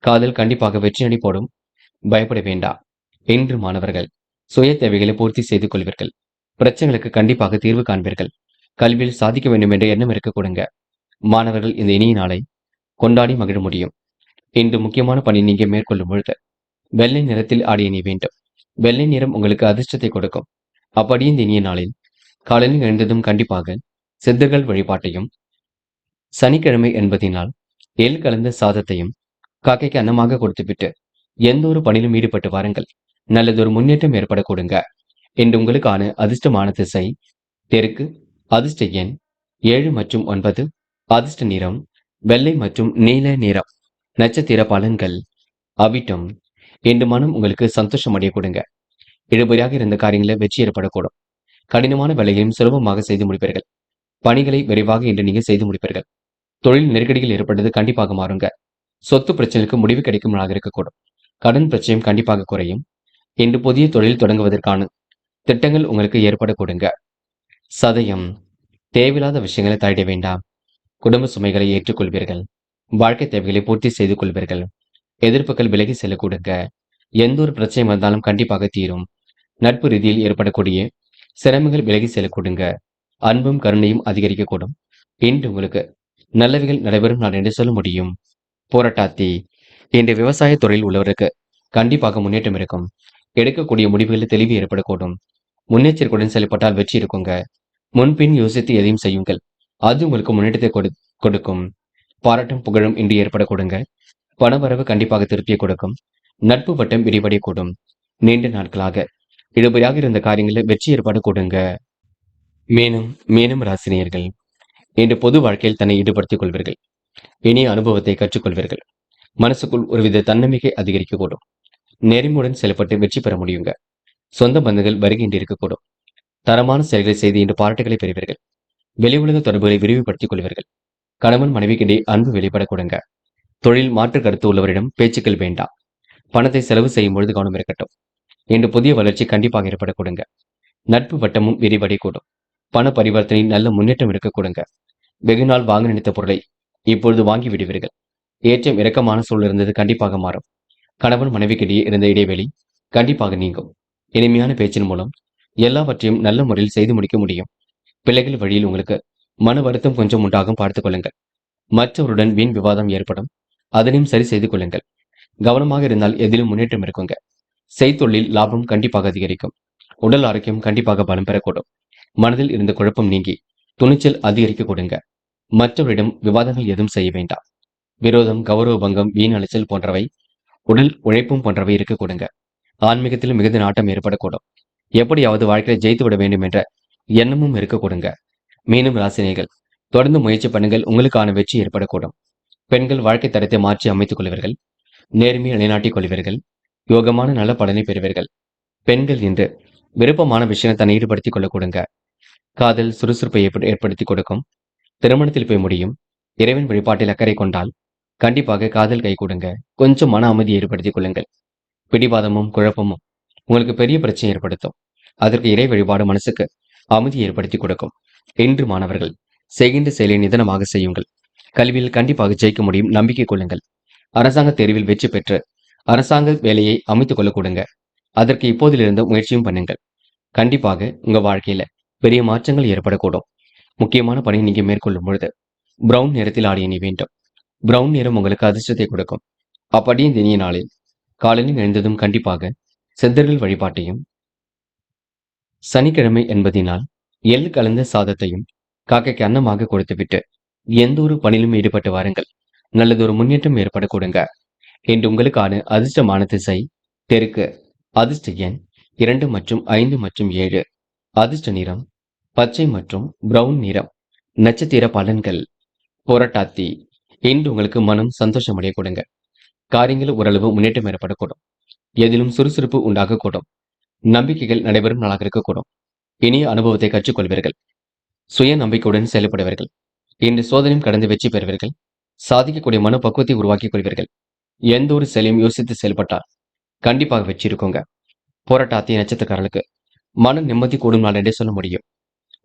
காதல் கண்டிப்பாக வெற்றி நடி போடும். பயப்பட வேண்டாம். இன்று மாணவர்கள் சுய தேவைகளை பூர்த்தி செய்து கொள்வீர்கள். பிரச்சனைகளுக்கு கண்டிப்பாக தீர்வு காண்பீர்கள். கல்வியில் சாதிக்க வேண்டும் என்ற எண்ணம் இருக்க கொடுங்க. மாணவர்கள் இந்த இனிய நாளை கொண்டாடி மகிழ முடியும். இன்று முக்கியமான பணி நீங்க மேற்கொள்ளும் பொழுது வெள்ளை நிறத்தில் ஆடை அணிய வேண்டும். வெள்ளை நிறம் உங்களுக்கு அதிர்ஷ்டத்தை கொடுக்கும். அப்படி இந்த இனிய நாளில் காலையில் எழுந்ததும் கண்டிப்பாக சித்தர்கள் வழிபாட்டையும், சனிக்கிழமை என்பதினால் எள் கலந்த சாதத்தையும் காக்கைக்கு அன்னமாக கொடுத்துவிட்டு எந்த ஒரு பணியிலும் ஈடுபட்டு வாருங்கள். நல்லதொரு முன்னேற்றம் ஏற்பட கொடுங்க. இன்று உங்களுக்கான அதிர்ஷ்டமான திசை தெற்கு. அதிர்ஷ்ட எண் 7 மற்றும் 9. அதிர்ஷ்ட நிறம் வெள்ளை மற்றும் நீல நிறம். நட்சத்திர பலன்கள். அவிட்டம். இன்று மனம் உங்களுக்கு சந்தோஷம் அடைய கொடுங்க. இழுபறியாக இருந்த காரியங்களில் வெற்றி ஏற்படக்கூடும். கடினமான வேலைகளையும் சுலபமாக செய்து முடிப்பீர்கள். பணிகளை விரைவாக இன்று நீங்க செய்து முடிப்பீர்கள். தொழில் நெருக்கடிகள் ஏற்பட்டது கண்டிப்பாக மாறுங்க. சொத்து பிரச்சனைக்கு முடிவு கிடைக்கும் நாளாக இருக்கக்கூடும். கடன் பிரச்சனையும் கண்டிப்பாக குறையும். இன்று புதிய தொழில் தொடங்குவதற்கான திட்டங்கள் உங்களுக்கு ஏற்பட கொடுங்க. சதயம். தேவையில்லாத விஷயங்களை தலையிட வேண்டாம். குடும்ப சுமைகளை ஏற்றுக்கொள்வீர்கள். வாழ்க்கை தேவைகளை பூர்த்தி செய்து கொள்வீர்கள். எதிர்ப்புகள் விலகி செல்ல கொடுங்க. எந்த ஒரு பிரச்சனை வந்தாலும் கண்டிப்பாக தீரும். நட்பு ரீதியில் ஏற்படக்கூடிய சிரமங்கள் விலகி செல்ல கொடுங்க. அன்பும் கருணையும் அதிகரிக்கக்கூடும். இன்று உங்களுக்கு நல்லவைகள் நடைபெறும் நான் என்று சொல்ல முடியும். போராட்டாத்தி. இன்று விவசாய துறையில் உள்ளவருக்கு கண்டிப்பாக முன்னேற்றம் இருக்கும். எடுக்கக்கூடிய முடிவுகளில் தெளிவு ஏற்படக்கூடும். முன்னெச்சரிக்கையுடன் செயல்பட்டால் வெற்றி இருக்குங்க. முன்பின் யோசித்து எதையும் செய்யுங்கள். அது உங்களுக்கு முன்னேற்றத்தை கொடுக்கும். பாராட்டும் புகழும் இன்று ஏற்பட கொடுங்க. பணவரவு கண்டிப்பாக திருப்தியை கொடுக்கும். நட்பு வட்டம் விரிவடையக்கூடும். நீண்ட நாட்களாக இழுபறியாக இருந்த காரியங்களில் வெற்றி ஏற்பாடு கொடுங்க. மேலும் ராசினியர்கள் இன்று பொது வாழ்க்கையில் தன்னை ஈடுபடுத்திக் கொள்வீர்கள். இனிய அனுபவத்தை கற்றுக்கொள்வீர்கள். மனசுக்குள் ஒருவித தன்னம்பிக்கை அதிகரிக்கக்கூடும். நெறிமுடன் செயல்பட்டு வெற்றி பெற முடியுங்க. சொந்த பந்தங்கள் வருகின்ற இருக்கக்கூடும். தரமான செயல்களை செய்து இன்று பாராட்டுகளை பெறுவீர்கள். வெளி உலக தொடர்புகளை விரிவுபடுத்திக் கொள்வீர்கள். கணவன் மனைவிக்கிடையே அன்பு வெளிப்பட கொடுங்க. தொழில் மாற்று கருத்து உள்ளவரிடம் பேச்சுக்கள் வேண்டாம். பணத்தை செலவு செய்யும் பொழுது கவனம் இருக்கட்டும். இன்று புதிய வளர்ச்சி கண்டிப்பாக ஏற்பட கொடுங்க. நட்பு வட்டமும் விரிவடை கூடும். பண பரிவர்த்தனை நல்ல முன்னேற்றம் இருக்க கொடுங்க. வெகுநாள் வாங்க நினைத்த பொருளை இப்பொழுது வாங்கி விடுவீர்கள். ஏற்றம் இறக்கமான சூழல் இருந்தது கண்டிப்பாக மாறும். கணவன் மனைவிக்கிடையே இருந்த இடைவெளி கண்டிப்பாக நீங்கும். இனிமையான பேச்சின் மூலம் எல்லாவற்றையும் நல்ல முறையில் செய்து முடிக்க முடியும். பிள்ளைகள் வழியில் உங்களுக்கு மன வருத்தம் கொஞ்சம் உண்டாகும் பார்த்துக் கொள்ளுங்கள். மற்றவருடன் வீண் விவாதம் ஏற்படும். அதனையும் சரி செய்து கொள்ளுங்கள். கவனமாக இருந்தால் எதிலும் முன்னேற்றம் இருக்குங்க. செய்தொழில் லாபம் கண்டிப்பாக அதிகரிக்கும். உடல் ஆரோக்கியம் கண்டிப்பாக பலம் பெறக்கூடும். மனதில் இருந்த குழப்பம் நீங்கி துணிச்சல் அதிகரிக்க கொடுங்க. மற்றவரிடம் விவாதங்கள் எதுவும் செய்ய வேண்டாம். விரோதம், கௌரவ பங்கம், வீண் அலைச்சல் போன்றவை, உடல் உழைப்பும் போன்றவை இருக்க கொடுங்க. ஆன்மீகத்தில் மிகுந்த நாட்டம் ஏற்படக்கூடும். எப்படியாவது வாழ்க்கையை ஜெயித்து விட வேண்டும் என்ற எண்ணமும் இருக்க கொடுங்க. மீண்டும் ராசினியர்கள் தொடர்ந்து முயற்சி பண்ணுங்கள். உங்களுக்கான வெற்றி ஏற்படக்கூடும். பெண்கள் வாழ்க்கை தரத்தை மாற்றி அமைத்துக் கொள்வீர்கள். நேர்மையை நிலைநாட்டிக் கொள்வீர்கள். யோகமான நல்ல பலனை பெறுவீர்கள். பெண்கள் இன்று விருப்பமான விஷயத்தை தன்னை ஈடுபடுத்திக் கொள்ள கொடுங்க. காதல் சுறுசுறுப்பை ஏற்படுத்தி கொடுக்கும். திருமணத்தில் போய் முடியும். இறைவன் வழிபாட்டில் அக்கறை கொண்டால் கண்டிப்பாக காதல் கை கொடுங்க. கொஞ்சம் மன அமைதியை ஏற்படுத்திக் கொள்ளுங்கள். பிடிவாதமும் குழப்பமும் உங்களுக்கு பெரிய பிரச்சனை ஏற்படுத்தும். அதற்கு இறை வழிபாடு மனசுக்கு அமைதி ஏற்படுத்தி கொடுக்கும். இன்று மாணவர்கள் செய்கின்ற செயலை நிதானமாக செய்யுங்கள். கல்வியில் கண்டிப்பாக ஜெயிக்க முடியும். நம்பிக்கை கொள்ளுங்கள். அரசாங்க தேர்வில் வெற்றி பெற்று அரசாங்க வேலையை அமைத்துக் கொள்ள கொடுங்க. அதற்கு இப்போதிலிருந்து முயற்சியும் பண்ணுங்கள். கண்டிப்பாக உங்க வாழ்க்கையில பெரிய மாற்றங்கள் ஏற்படக்கூடும். முக்கியமான பணியை நீங்க மேற்கொள்ளும் பொழுது பிரவுன் நிறத்தில் ஆடை அணி வேண்டும். பிரவுன் நிறம் உங்களுக்கு அதிர்ஷ்டத்தை கொடுக்கும். அப்படியே இந்த இனிய நாளில் காலையில் எழுந்ததும் கண்டிப்பாக சித்தர்கள் வழிபாட்டையும், சனிக்கிழமை என்பதினால் எள் கலந்த சாதத்தையும் காக்கைக்கு அன்னமாக கொடுத்துவிட்டு எந்த ஒரு பணியிலும் ஈடுபட்டு வாருங்கள். நல்லதொரு முன்னேற்றம் ஏற்பட கொடுங்க. இன்று உங்களுக்கான அதிர்ஷ்டமான திசை தெற்கு. அதிர்ஷ்ட எண் 2 மற்றும் 5 மற்றும் 7. அதிர்ஷ்ட நிறம் பச்சை மற்றும் பிரவுன் நிறம். நட்சத்திர பலன்கள். புரட்டாதி. இன்று உங்களுக்கு மனம் சந்தோஷமடைய கொடுங்க. காரியங்கள் ஓரளவு முன்னேற்றம் ஏற்படக்கூடும். எதிலும் சுறுசுறுப்பு உண்டாகக்கூடும். நம்பிக்கைகள் நடைபெறும் நாளாக இருக்கக்கூடும். இனிய அனுபவத்தை கற்றுக்கொள்வீர்கள். சுய நம்பிக்கையுடன் செயல்படுவீர்கள். இன்று சோதனையும் கடந்து வெற்றி பெறுவீர்கள். சாதிக்கக்கூடிய மனப்பக்குவத்தை உருவாக்கிக் கொள்வீர்கள். எந்த ஒரு செயலையும் யோசித்து செயல்பட்டால் கண்டிப்பாக வெற்றி இருக்குங்க. போராட்டாத்தி நட்சத்திரக்காரர்களுக்கு மன நிம்மதி கூடும் நாள் என்றே சொல்ல முடியும்.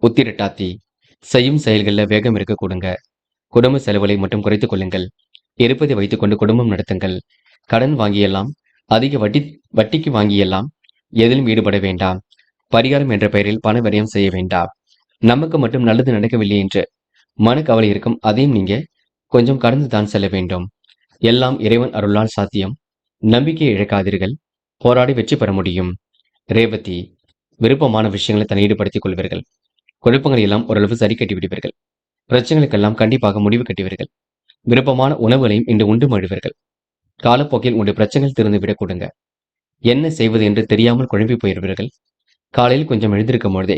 உத்திரட்டாத்தி செய்யும் செயல்களில் வேகம் இருக்க கொடுங்க. குடும்ப செலவுகளை மட்டும் குறைத்துக் கொள்ளுங்கள். இருப்பதை வைத்துக் கொண்டு குடும்பம் நடத்துங்கள். கடன் வாங்கியெல்லாம், அதிக வட்டிக்கு வாங்கியெல்லாம் எதிலும் ஈடுபட வேண்டாம். பரிகாரம் என்ற பெயரில் பண விரயம் செய்ய வேண்டாம். நமக்கு மட்டும் நல்லது நடக்கவில்லை என்று மனக்கவலை இருக்கும். அதையும் நீங்க கொஞ்சம் கடந்துதான் செல்ல வேண்டும். எல்லாம் இறைவன் அருளால் சாத்தியம். நம்பிக்கையை இழக்காதீர்கள். போராடி வெற்றி பெற முடியும். ரேவதி விருப்பமான விஷயங்களை தன்னை ஈடுபடுத்திக் கொள்வீர்கள். குழப்பங்களை எல்லாம் ஓரளவு சரி கட்டி விடுவீர்கள். பிரச்சனைகளுக்கெல்லாம் கண்டிப்பாக முடிவு கட்டுவீர்கள். விருப்பமான உணவுகளையும் இன்று உண்டு மழுவீர்கள். காலப்போக்கில் உங்களுடைய பிரச்சனைகள் திறந்துவிடக் கொடுங்க. என்ன செய்வது என்று தெரியாமல் குழம்பி போயிருவீர்கள். காலையில் கொஞ்சம் எழுந்திருக்கும் பொழுதே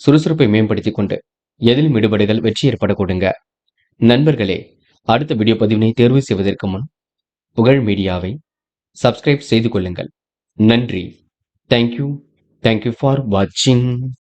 சுறுசுறுப்பை மேம்படுத்திக் கொண்டு எதிலும் ஈடுபடுதல் வெற்றி ஏற்பட கொடுங்க. நண்பர்களே, அடுத்த வீடியோ பதிவினை தேர்வு செய்வதற்கு முன் புகழ் மீடியாவை சப்ஸ்கிரைப் செய்து கொள்ளுங்கள். நன்றி. தேங்க்யூ ஃபார் வாட்சிங்.